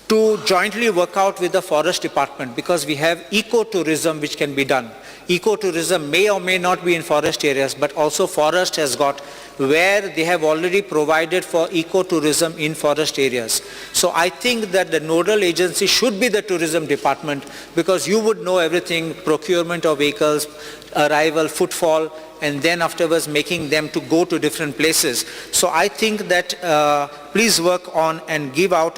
to jointly work out with the Forest Department, because we have eco-tourism which can be done. Eco-tourism may or may not be in forest areas, but also forest has got where they have already provided for eco-tourism in forest areas. So I think that the nodal agency should be the tourism department, because you would know everything, procurement of vehicles, arrival, footfall, and then afterwards making them to go to different places. So I think that please work on and give out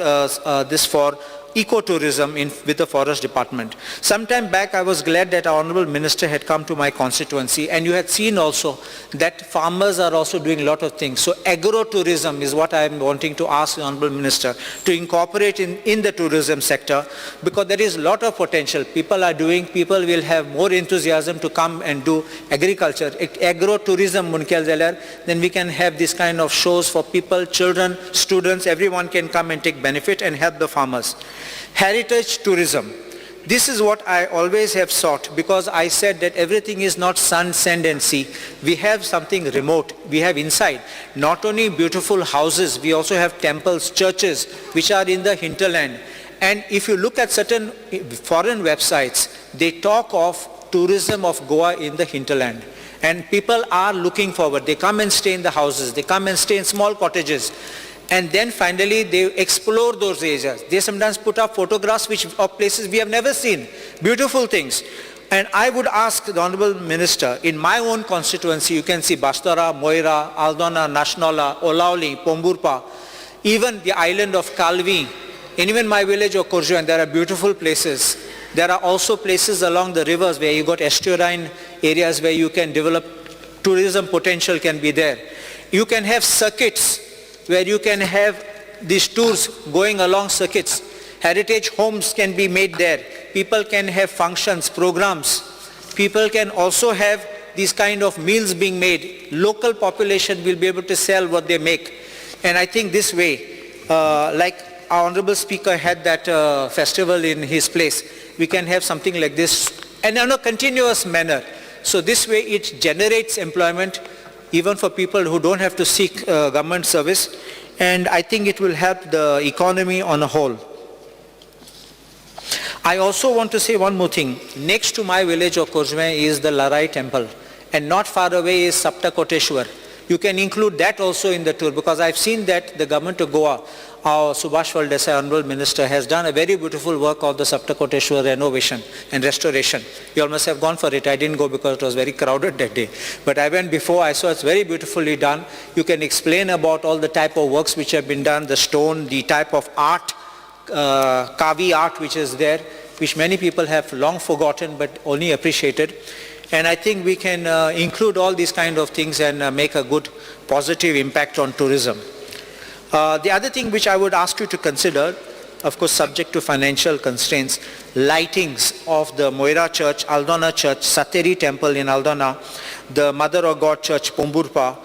this for ecotourism with the Forest Department. Sometime back I was glad that our Honorable Minister had come to my constituency, and you had seen also that farmers are also doing a lot of things. So agro-tourism is what I am wanting to ask the Honorable Minister to incorporate in the tourism sector, because there is a lot of potential. People will have more enthusiasm to come and do agriculture. Agro-tourism then we can have this kind of shows for people, children, students, everyone can come and take benefit and help the farmers. Heritage tourism. This is what I always have sought, because I said that everything is not sun, sand and sea. We have something remote. We have inside not only beautiful houses, we also have temples, churches which are in the hinterland. And if you look at certain foreign websites, they talk of tourism of Goa in the hinterland. And people are looking forward. They come and stay in the houses. They come and stay in small cottages. And then finally they explore those areas. They sometimes put up photographs of places we have never seen. Beautiful things. And I would ask the Honorable Minister, in my own constituency, you can see Bastara, Moira, Aldona, Nashnola, Olauli, Pomburpa, even the island of Kalvi, and even my village of Kurjuan, there are beautiful places. There are also places along the rivers where you got estuarine areas where you can develop tourism potential can be there. You can have circuits where you can have these tours going along circuits. Heritage homes can be made there. People can have functions, programs. People can also have these kind of meals being made. Local population will be able to sell what they make. And I think this way, like our Honorable Speaker had that festival in his place, we can have something like this and in a continuous manner. So this way it generates employment even for people who don't have to seek government service, and I think it will help the economy on a whole. I also want to say one more thing. Next to my village of Kurjuan is the Larai temple, and not far away is Saptakoteshwar. You can include that also in the tour, because I've seen that the government of Goa, our Subhash Desai, Honorable Minister, has done a very beautiful work of the Saptakoteshwar renovation and restoration. You all must have gone for it. I didn't go because it was very crowded that day. But I went before, I saw it's very beautifully done. You can explain about all the type of works which have been done, the stone, the type of art, Kavi art which is there, which many people have long forgotten but only appreciated. And I think we can include all these kind of things and make a good positive impact on tourism. The other thing which I would ask you to consider, of course subject to financial constraints, lightings of the Moira Church, Aldona Church, Sateri Temple in Aldona, the Mother of God Church, Pomburpa,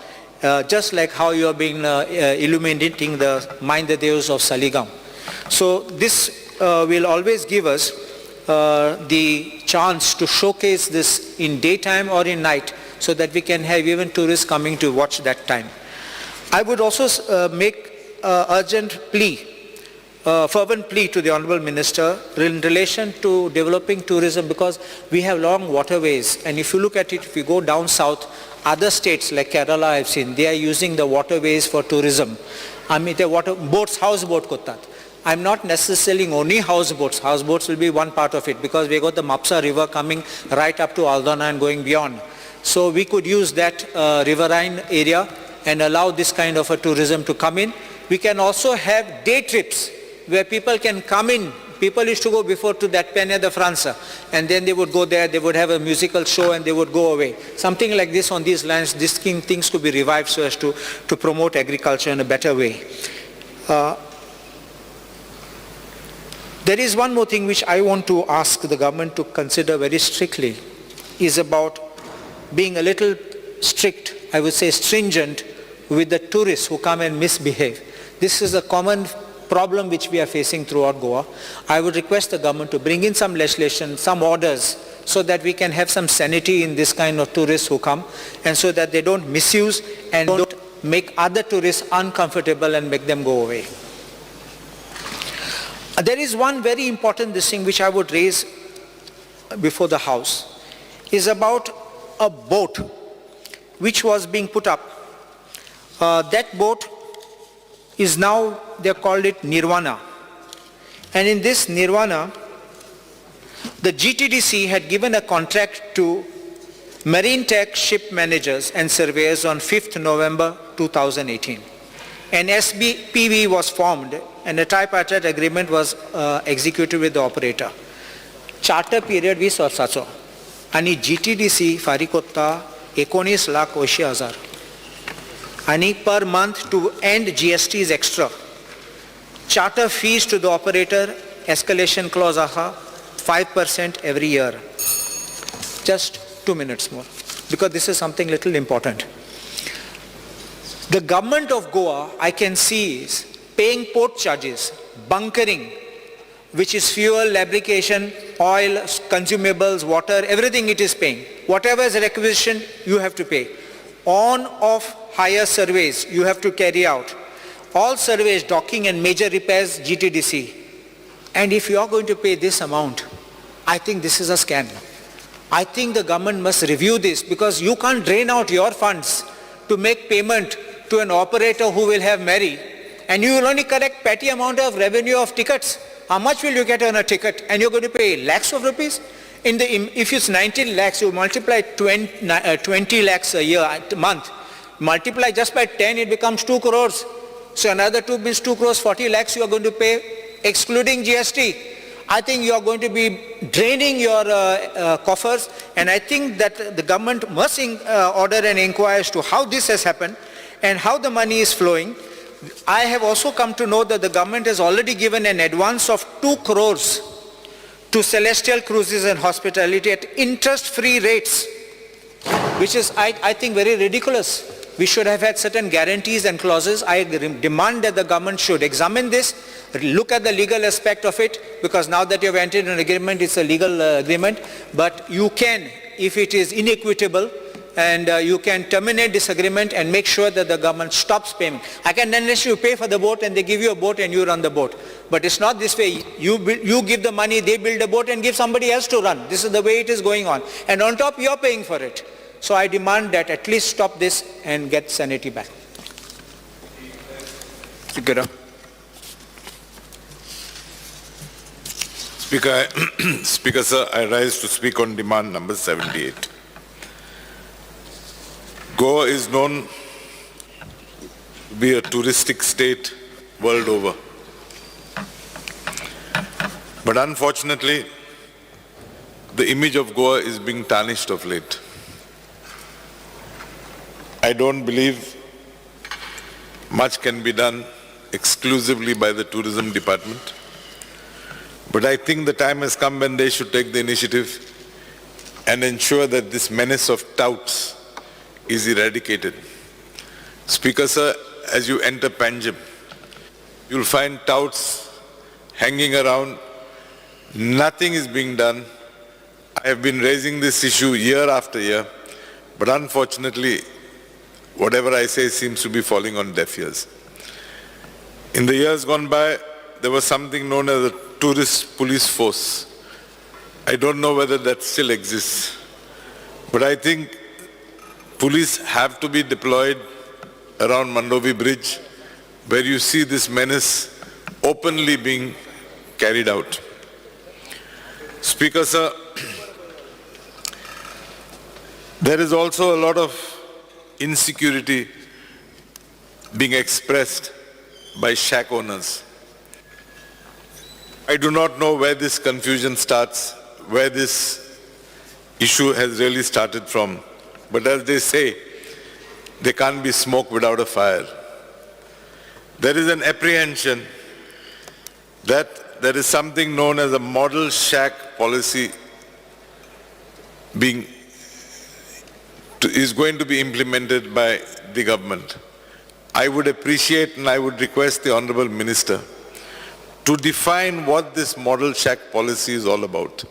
just like how you have been illuminating the Mind the Deus of Saligam. So this will always give us the chance to showcase this in daytime or in night, so that we can have even tourists coming to watch that time. I would also make urgent plea, fervent plea to the Honorable Minister in relation to developing tourism, because we have long waterways, and if you look at it, if you go down south, other states like Kerala I've seen, they are using the waterways for tourism. I mean, the water boats, houseboat kottat. I'm not necessarily only houseboats. Houseboats will be one part of it, because we got the Mapsa river coming right up to Aldona and going beyond. So we could use that riverine area and allow this kind of a tourism to come in. We can also have day trips where people can come in. People used to go before to that Peña de Francia, and then they would go there, they would have a musical show and they would go away. Something like this on these lands, these things could be revived so as to promote agriculture in a better way. There is one more thing which I want to ask the government to consider very strictly, is about being a little strict, I would say stringent, with the tourists who come and misbehave. This is a common problem which we are facing throughout Goa. I would request the government to bring in some legislation, some orders, so that we can have some sanity in this kind of tourists who come, and so that they don't misuse and don't make other tourists uncomfortable and make them go away. There is one very important thing which I would raise before the House, is about a boat which was being put up. That boat is now, they called it Nirvana. And in this Nirvana, the GTDC had given a contract to Marine Tech ship managers and surveyors on 5th November 2018. An SPV was formed and a tripartite agreement was executed with the operator. Charter period 20 वर्षाचो आणि GTDC फारीक कोत्ता 19,80,000 आणि per month to end GST is extra. Charter fees to the operator, escalation clause aha 5% every year. Just 2 minutes more, because this is something little important. The government of Goa, I can see, is paying port charges, bunkering, which is fuel, lubrication, oil, consumables, water, everything it is paying. Whatever is requisition, you have to pay. On-off hire surveys, you have to carry out. All surveys, docking and major repairs, GTDC. And if you are going to pay this amount, I think this is a scam. I think the government must review this, because you can't drain out your funds to make payment to an operator who will have Mary, and you will only collect petty amount of revenue of tickets. How much will you get on a ticket? And you're going to pay lakhs of rupees? If it's 19 lakhs, you multiply 20 lakhs a year, a month. Multiply just by 10, it becomes 2 crores. So another 2 means 2 crores, 40 lakhs you are going to pay, excluding GST. I think you are going to be draining your coffers, and I think that the government must order an inquiry as to how this has happened and how the money is flowing. I have also come to know that the government has already given an advance of 2 crores to Celestial Cruises and Hospitality at interest-free rates, which is, I think, very ridiculous. We should have had certain guarantees and clauses. I demand that the government should examine this, look at the legal aspect of it, because now that you have entered an agreement, it's a legal agreement, but you can, if it is inequitable, and you can terminate this agreement and make sure that the government stops paying. I can unless you pay for the boat and they give you a boat and you run the boat. But it's not this way. You give the money, they build a boat and give somebody else to run. This is the way it is going on. And on top, you're paying for it. So I demand that at least stop this and get sanity back. Speaker, sir, I rise to speak on demand number 78. Goa is known to be a touristic state world over. But unfortunately, the image of Goa is being tarnished of late. I don't believe much can be done exclusively by the tourism department. But I think the time has come when they should take the initiative and ensure that this menace of touts is eradicated. Speaker, sir, as you enter Panjim, you'll find touts hanging around. Nothing is being done. I have been raising this issue year after year, but unfortunately, whatever I say seems to be falling on deaf ears. In the years gone by, there was something known as a tourist police force. I don't know whether that still exists, but I think police have to be deployed around Mandovi Bridge, where you see this menace openly being carried out. Speaker, sir, there is also a lot of insecurity being expressed by shack owners. I do not know where this confusion starts, where this issue has really started from. But as they say, there can't be smoke without a fire. There is an apprehension that there is something known as a model shack policy is going to be implemented by the government. I would appreciate and I would request the Honorable Minister to define what this model shack policy is all about.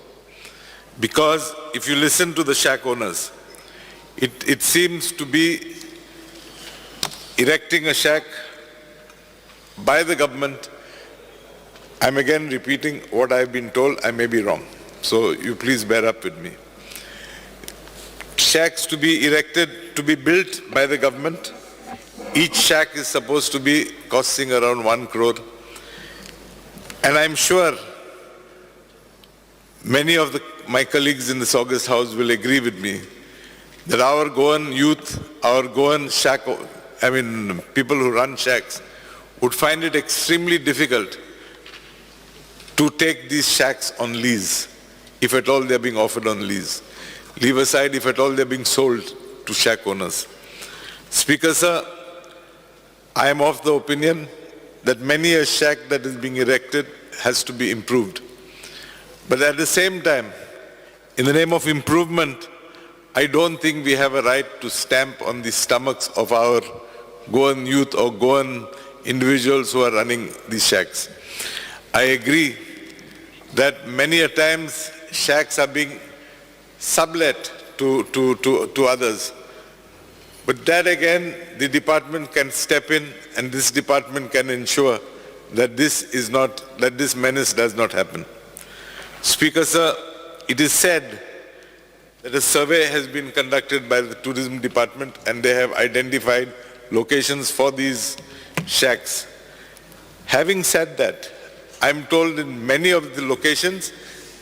Because if you listen to the shack owners, it seems to be erecting a shack by the government. I'm again repeating what I've been told. I may be wrong. So you please bear up with me. Shacks to be erected, to be built by the government. Each shack is supposed to be costing around 1 crore. And I'm sure many of my colleagues in this August House will agree with me that our Goan youth, our Goan people who run shacks would find it extremely difficult to take these shacks on lease, if at all they're being offered on lease. Leave aside if at all they're being sold to shack owners. Speaker, sir, I am of the opinion that many a shack that is being erected has to be improved. But at the same time, in the name of improvement, I don't think we have a right to stamp on the stomachs of our Goan youth or Goan individuals who are running these shacks. I agree that many a times shacks are being sublet to others. But that again, the department can step in and this department can ensure that this menace does not happen. Speaker, sir, it is said that a survey has been conducted by the tourism department and they have identified locations for these shacks. Having said that, I'm told in many of the locations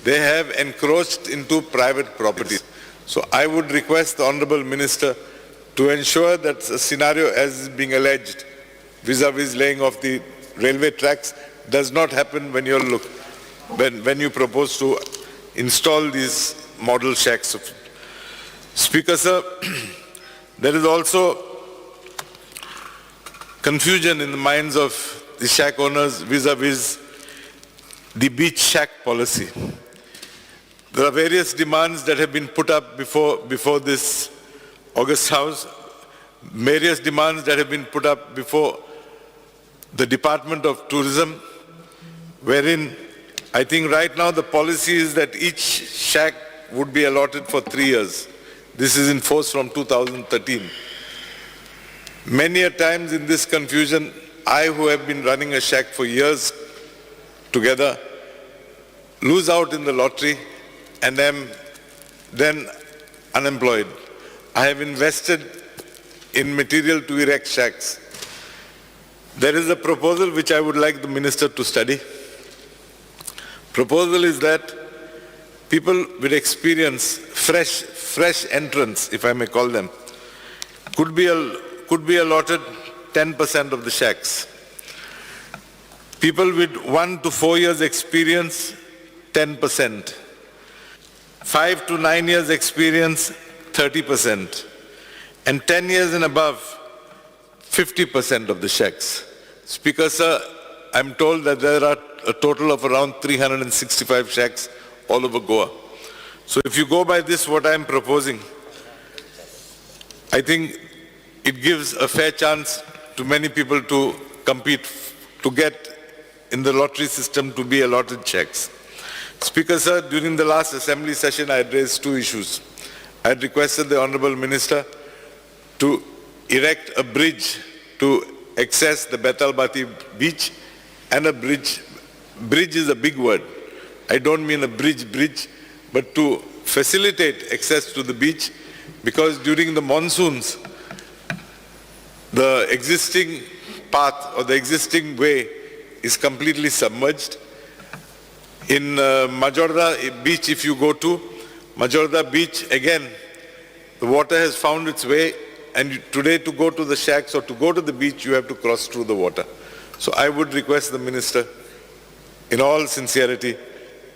they have encroached into private property. So I would request the Honorable Minister to ensure that a scenario as is being alleged vis-a-vis laying of the railway tracks does not happen when when you propose to install these model shacks. Speaker, sir, there is also confusion in the minds of the shack owners vis-a-vis the beach shack policy. There are various demands that have been put up before this August House, various demands that have been put up before the Department of Tourism, wherein I think right now the policy is that each shack would be allotted for 3 years. This is in force from 2013. Many a times in this confusion, I who have been running a shack for years together, lose out in the lottery and am then unemployed. I have invested in material to erect shacks. There is a proposal which I would like the Minister to study. Proposal is that people with experience, fresh entrants, if I may call them, could be allotted 10% of the shacks. People with 1 to 4 years experience, 10%. 5 to 9 years experience, 30%. And 10 years and above, 50% of the shacks. Speaker, sir, I'm told that there are a total of around 365 shacks all over Goa. So if you go by this, what I'm proposing, I think it gives a fair chance to many people to compete, to get in the lottery system to be allotted checks. Speaker, sir, during the last assembly session, I had raised 2 issues. I had requested the Honorable Minister to erect a bridge to access the Betalbati beach, and a bridge. Bridge is a big word. I don't mean a bridge, but to facilitate access to the beach, because during the monsoons, the existing path or the existing way is completely submerged. In Majorda beach, if you go to Majorda beach, again, the water has found its way, and today to go to the shacks or to go to the beach, you have to cross through the water. So I would request the Minister, in all sincerity,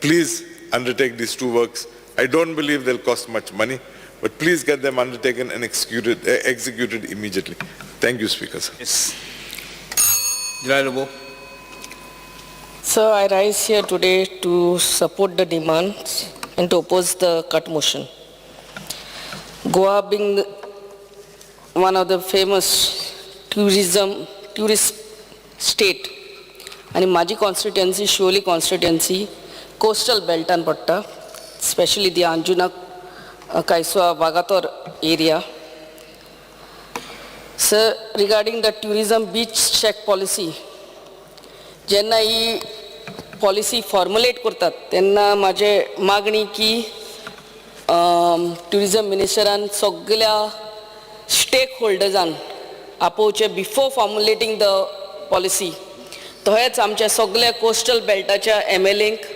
please undertake these 2 works. I don't believe they'll cost much money, but please get them undertaken and executed immediately. Thank you, Speaker. Sir. Yes. So I rise here today to support the demands and to oppose the cut motion. Goa being one of the famous tourist state, and माझी constituency, Shioli constituency, coastal belt and patta, especially the Anjuna, Kaiswa, Vagator area. Sir, regarding the tourism beach check policy, जेन्ना ही पॉलिसी फॉर्म्युलेट करतात तेन्ना माझे मागणी की टुरिझम मिनिस्टरान सगळ्या स्टेक होल्डर्सान आपोवचे बिफोर फॉर्म्युलेटिंग द पॉलिसी तहेच आमच्या सगळ्या कोस्टल बेल्टाच्या MLAंक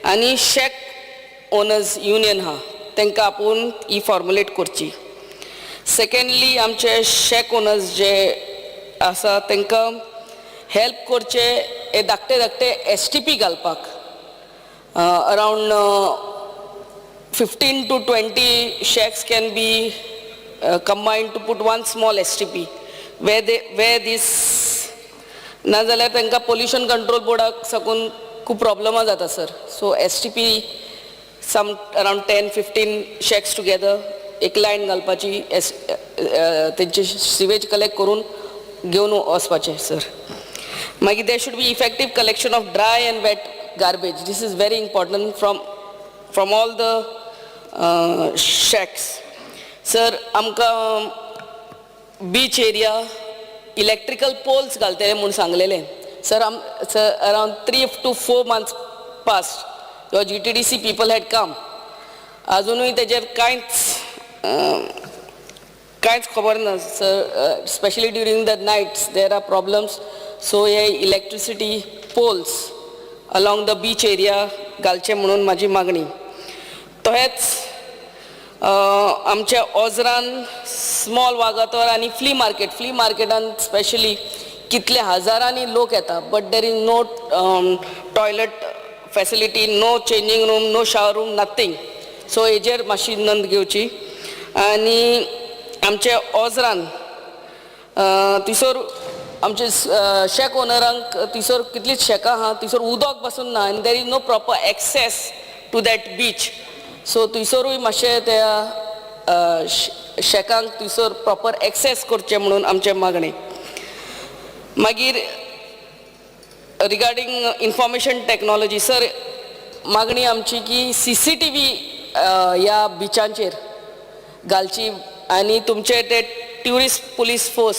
आनी शेक ओनर्स युनियन हा तांकां आपोवन ही फॉर्म्युलेट करची. सेकंडली आमचे शेक ओनर्स जे आसा तांकां हेल्प करचे हे धाकटे STP घालपाक around 15 to 20 shacks can be combined to put one small STP where this नाजाल्यार तांकां पोल्युशन कंट्रोल बोर्डाक साकून खूब प्रॉब्लमां जाता sir. So STP some around 10-15 shacks together एक लायन घालपाची तेंचे सिवेज कलेक्ट करून घेवन वचपाचें sir. Magi, there should be effective collection of dry and wet garbage. This is very important from all the shacks. Sir, amka beach area electrical poles galtele mun sanglele. Sir, around 3 to 4 months past, your GTDC people had come अजूनही तेजेर कांयच खबर ना sir. Specially during the nights there are problems. So हे electricity poles along the beach area घालचे म्हणून माझी मागणी. तशेंच आमच्या ओझरान स्मॉल वागातोर आनी फ्ली मार्केटान स्पेशली कितले हजारांनी लोक येता, but there is no toilet facility, no changing room, no shower room, nothing. So हेजेर मातशी नंद घेवची. आनी आमच्या ओझरान थिसर आमचे शेक ओनरांक थिसर कितलीच शेकां आहा, थिसर उदक बसून ना आनी there is no proper access to that beach. So थिसरूय मातशें त्या शेकांक थिसर प्रॉपर एक्सेस करचें म्हणून आमचें मागणी. मागीर रिगार्डींग इन्फॉर्मेशन टेक्नॉलॉजी सर, मागणी आमची की CCTV ह्या बिचांचेर घालची आनी तुमचे ते ट्युरिस्ट पुलीस फोर्स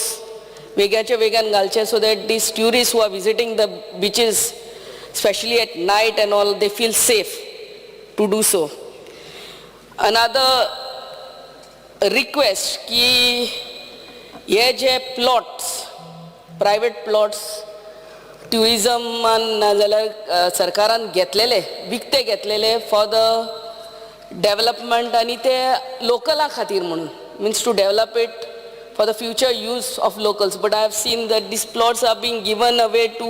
वेगळ्याचे वेगळ्यान घालचे, so that these tourist who are visiting the beaches especially at night and all, they feel safe to do so. Another request की हे जे प्लॉट्स, प्रायवेट प्लॉट्स ट्युरिजमान नाजाल्यार सरकारान घेतलेले, विकते घेतलेले फॉर द डेवलपमेंट आनी ते लोकला खातीर म्हणून, means to develop it for the future use of locals, but I have seen that these plots are being given away to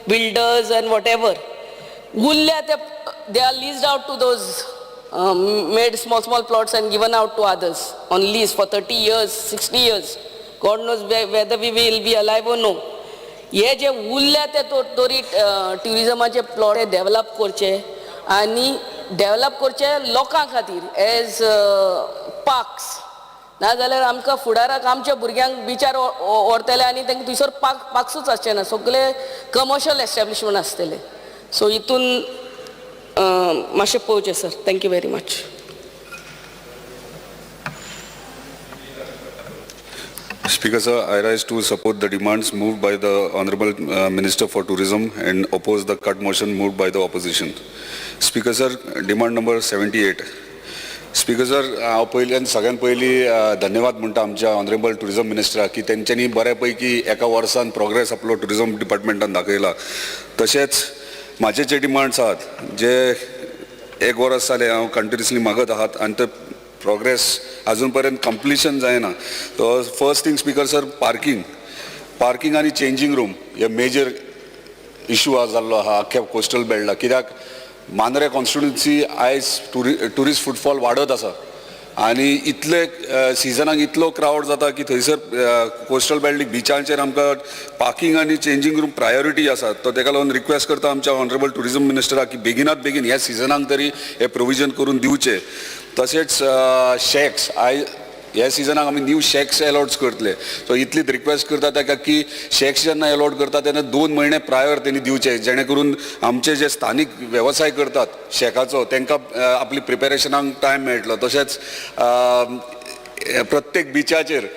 builders and whatever. They are leased out to those made small plots and given out to others on lease for 30 years, 60 years. God knows whether we will be alive or no. हे जे उरल्या ते तरी ट्युरिजमाचे प्लॉट डेव्हलप करचे आनी डेव्हलप करचे लोकां खातीर एज पार्क्स. नाजाल्यार आमकां फुडाराक आमच्या भुरग्यांक बिचार व्हरतले आनी तांकां थंयसर पार्क्सूच आसचे ना, सगळे कमर्शियल एस्टॅब्लिशमेंट आसतले. सो हितून मातशें पळोवचें sir. Thank you very much. Speaker sir, I rise to support the demands moved by the Honorable Minister for Tourism and oppose the cut motion moved by the opposition. Speaker sir, demand number 78. Speaker sir, हांव पयल्यान सगळ्यान पयलीं धन्यवाद म्हणटा आमच्या ऑनरेबल टुरिजम मिनिस्टराक की तेंच्यांनी बऱ्या पैकी एका वर्सान प्रोग्रेस आपलो टुरिजम डिपार्टमेंटान दाखयला. तशेंच म्हाजे जे डिमांड्स आहात जे एक वर्स जालें हांव कंटिन्युअसली मागत आहात आनी ते प्रोग्रेस अजून पर्यंत कंप्लिशन जायना. तो first thing speaker sir, parking आनी चेंजिंग रूम हे मेजर इशू आज जाल्लो आहा आख्या कोस्टल बेल्टाक. कित्याक मांद्रे कॉन्स्टिट्युन्सी आयज ट्युरिस्ट फुटफॉल वाडत आसा आनी इतले सिजनाक इतलो क्रावड जाता की थंयसर कोस्टल बेल्ट बिचांचेर आमकां पार्किंग आनी चेंजिंग रूम प्रायोरिटी आसा. तो ताका लागून रिक्वेस्ट करता आमच्या ऑनरेबल टुरिजम मिनिस्टराक की बेगिनात बेगीन ह्या सिजनाक तरी हे प्रोविजन करून दिवचे. तशेंच शेक्स ह्या सिजनाक आमी न्यू शेक्स अलॉट करतले. सो इतलीच रिक्वेस्ट करता ताका की शेक्स जेन्ना अलॉट करता तेन्ना 2 म्हयने प्रायर तेणी दिवचे, जेणे करून आमचे जे स्थानीक वेवसाय करतात शेकाचो तांकां आपली प्रिपेरेशनाक टायम मेळटलो. तशेंच प्रत्येक बिचाचेर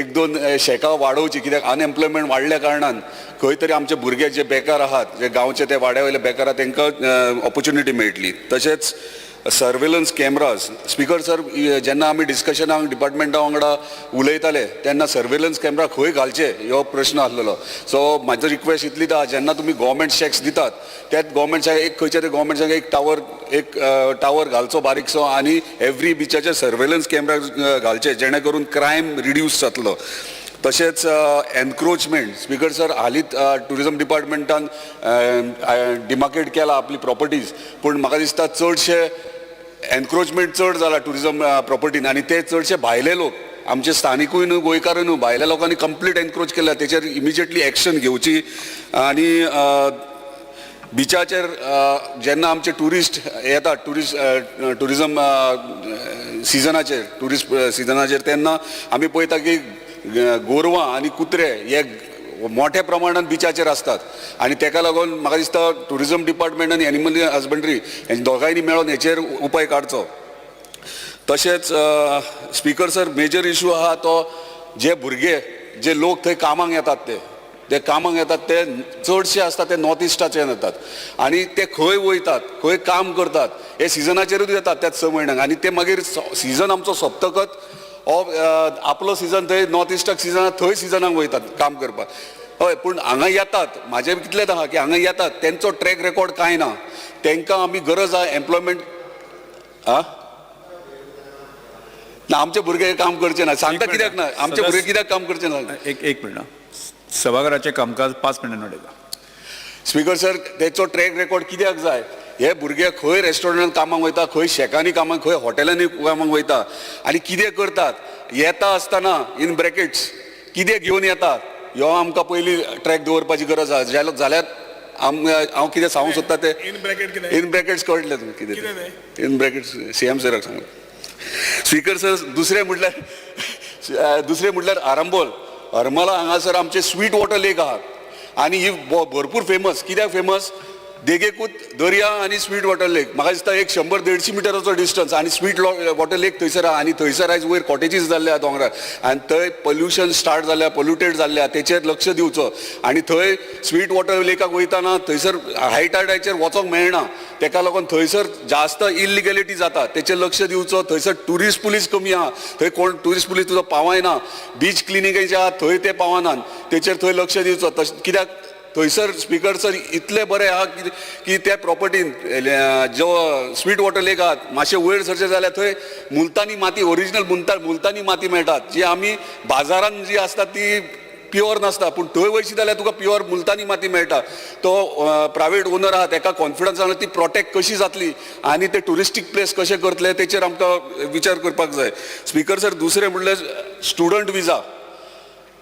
1-2 शेकां वाडोवची, कित्याक अनएम्प्लॉयमेंट वाडल्या कारणान खंय तरी आमचे भुरगे जे बेकार आहात, जे गांवचे ते वाड्या वयले बेकार आहात, तांकां ऑपॉर्च्युनिटी मेळटली. तशेंच सर्वेलन्स कॅमेराज. स्पीकर सर, जेन्ना आमी डिस्कशनाक डिपार्टमेंटा वांगडा उलयताले तेन्ना सर्वेलन्स कॅमेरा खंय घालचे हो प्रश्न आसलेलो. सो म्हाजो रिक्वेस्ट इतलीच आहा, जेन्ना तुमी गव्हर्मेंट शेक्स दितात त्याच गव्हर्मेंट शाखेक एक खंयच्या तरी गव्हर्मेंट शाखेक एक टावर घालचो बारीकसो आनी एवरी बिचाचेर सर्वेलन्स कॅमेरा घालचे, जेणे करून क्रायम रिड्यूस जातलो. तशेंच एनक्रोचमेंट. स्पीकर सर, हालींच टुरिजम डिपार्टमेंटान डिमार्केट केला आपली प्रॉपर्टीज, पूण म्हाका दिसता चडशे एनक्रोचमेंट चड जाला टुरिजम प्रॉपर्टीन आनी ते चडशे भायले लोक, आमचे स्थानिकूय न्हू गोंयकारूय न्हू, भायल्या लोकांनी कंप्लीट एनक्रोच केल्या. तेचेर इमिजिएटली एक्शन घेवची आनी बिचाचेर जेन्ना आमचे ट्युरिस्ट येतात टुरिजम सिजनाचेर तेन्ना आमी पळयता की गोरवां आनी कुत्रे हे मोठ्या प्रमाणात बिचाचेर असतात आनी ताका लागून म्हाका दिसता टुरिजम डिपार्टमेंट आनी एनिमल हजबंड्री हे दोगांयनी मेळोन हेचेर उपाय काडचो. तशेंच स्पीकर सर, मेजर इशू आहा तो जे भुरगे जे लोक थंय कामाक येतात ते जे कामाक येतात ते चडशे असतात ते नॉर्थ इस्टाच्यान येतात आणि ते खंय वयतात खंय काम करतात हे सिजनाचेरूच येतात त्याच 6 म्हयन्यांक आणि ते मागीर सिजन आमचो सोंपतकच आपलो सिजन थंय नॉर्थ इस्टाक सिजनाक थंय सिजनाक वयतात काम करपाक. हय, पूण हांगा येतात म्हाजें कितलेंच आहा की हांगा येतात तेंचो ट्रॅक रेकॉर्ड कांय ना. तांकां आमी गरज आहा एम्प्लॉयमेंट ना आमचे भुरगे काम करचे ना सांगता कित्याक ना आमचे भुरगे कित्याक काम करचे ना. एक मिनिट सभाघराचें कामकाज 5 मिनटां उडयता. स्पीकर सर तेचो ट्रॅक रेकॉर्ड कित्याक जाय. हे भुरगे खंय रेस्टॉरंटान कामाक वयता खंय शेकांनी कामाक खंय हॉटेलांनी कामाक वयता आनी कितें करतात येता आसतना इन ब्रॅकेट्स कितें घेवन येतात ह्यो आमकां पयलीं ट्रॅक दवरपाची गरज आहा. जाल्यार हांव कितें सांगूंक सोदता ते इन ब्रॅकेट्स कळटलें तुमकां कितें इन ब्रॅकेट्स CM सराक सांगू. स्पीकर सर दुसरें म्हटल्यार आरंबोल हरमला हांगासर आमचे स्वीट वॉटर लेक आहात आनी ही भरपूर फेमस. कित्याक फेमस देगेकूच दर्या आनी स्वीट वॉटर लेक. म्हाका दिसता एक 100-150 मिटराचो डिस्टन्स आनी स्वीट वॉटर लेक थंयसर आहा आनी थंयसर आयज वयर कॉटेजीस जाल्ले आहा दोंगरार आनी थंय पोल्युशन स्टार्ट जाल्ल्या पोल्युटेड जाल्ल्या तेचेर लक्ष दिवचो आनी थंय स्वीट वॉटर लेकाक वयताना थंयसर हाय टायडाचेर वचोंक मेळना तेका लागून थंयसर जास्त इलिगॅलिटी जाता तेचेर लक्ष दिवचो. थंयसर ट्युरिस्ट पुलीस कमी आहा थंय कोण ट्युरिस्ट पुलीस तुजो पावयना. बीच क्लिनिंगेचे आहा थंय ते पावनात तेचेर थंय लक्ष दिवचो. कित्याक थंयसर स्पीकर सर इतले बरे आहा की त्या प्रॉपर्टीन जो स्वीट वॉटर लेक आहात मातशें वयर सरचे जाल्यार थंय मुल्तानी माती ओरिजिनल मुल्तानी माती मेळटात जी आमी बाजारान जी आसता ती प्युअर नासता पूण थंय वयशी जाल्यार तुका प्युअर मुल्तानी माती मेळटा. तो प्रायवेट ओनर आहा तेका कॉन्फिडन्स आहा ती प्रोटेक्ट कशी जातली आनी ते टुरिस्टीक प्लेस कशें करतले तेचेर आमकां विचार करपाक जाय. स्पीकर सर दुसरें म्हणल्यार स्टुडंट विजा.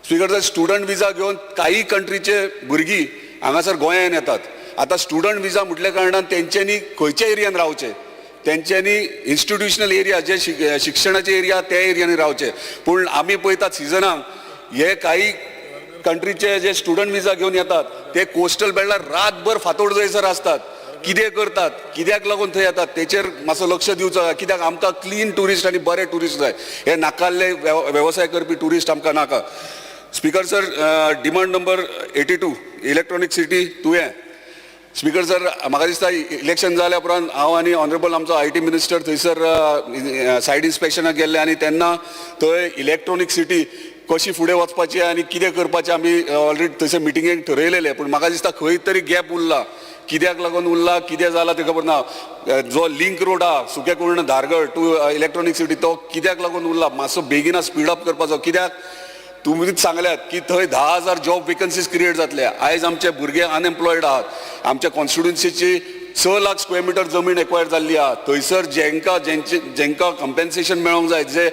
स्पीकर सर स्टुडंट विजा घेवन काही कंट्रीचे भुरगीं हांगासर गोंयांत येतात. आतां स्टुडंट विजा म्हटल्या कारणान तेंच्यांनी खंयच्या एरियान रावचें तेंच्यांनी इन्स्टिट्युशनल एरिया जे शिक्षणाचे एरिया त्या एरियांनी रावचे. पूण आमी पळयतात सिजनाक हे काही कंट्रीचे जे स्टुडंट विजा घेवन येतात ते कोस्टल बेल्टार रातभर फातोड जयसर आसतात. कितें करतात कित्याक लागून थंय येतात तेचेर मातसो लक्ष दिवचो. कित्याक आमकां क्लीन टुरिस्ट आनी बरे टुरिस्ट जाय. हे नाकाल्ले वेवसाय करपी टुरिस्ट आमकां नाका. Speaker sir demand number 82 electronic city तुवें. स्पीकर सर म्हाका दिसता इलेक्शन जाल्या उपरांत हांव आनी ऑनरेबल आमचो IT मिनिस्टर थंयसर सायड इन्स्पेक्शनाक गेल्ले आनी तेन्ना थंय इलेक्ट्रॉनीक सिटी कशी फुडें वचपाची आनी कितें करपाचें आमी ऑलरेडी थंयसर मिटिंगेक थरयलेलें. पूण म्हाका दिसता खंय तरी गॅप उरला. कित्याक लागून उरला कितें जालां तें खबर ना. जो लिंक रोड आहा सुकेकुर्ण धारगळ टू इलेक्ट्रॉनीक सिटी तो कित्याक लागून उरला मातसो बेगीन स्पीड अप करपाचो. कित्याक तुमीच सांगल्यात की थंय 10,000 जॉब वेकन्सीज क्रिएट जातले. आयज आमचे भुरगे अनएम्प्लॉयड आहात. आमच्या कॉन्स्टिट्युन्सीची 6 लाख स्क्वेअर मिटर जमीन एक्वायर जाल्ली आहा. थंयसर जेंकां कंपेन्सेशन मेळोंक जाय जे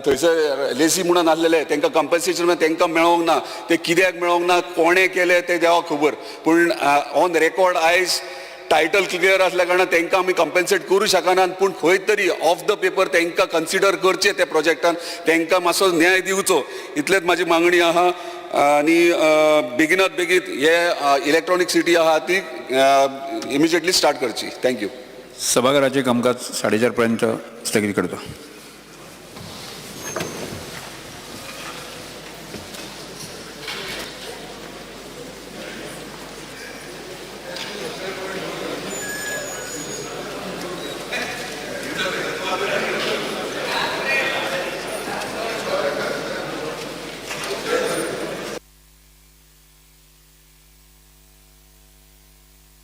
थंयसर लेसी म्हणून आसलेले तांकां कंपेन्सेशन तांकां मेळोंक ना. ते कित्याक मेळोंक ना कोणें केलें तें देवाक खबर. पूण ऑन रेकॉर्ड आयज टायटल क्लियर असल्या कारणान तांकां आमी कंपेन्सेट करूं शकनात. पूण खंय तरी ऑफ द पेपर तांकां कन्सिडर करचें त्या प्रोजेक्टान तांकां मातसो न्याय दिवचो इतलेच म्हाजी मागणी आहा. आनी बेगिनात बेगीन हे इलेक्ट्रॉनीक सिटी आहा ती इमिजिएटली स्टार्ट करची. थँक्यू. सभाघराचें कामकाज 4:30 पर्यंत स्थगीत करतो.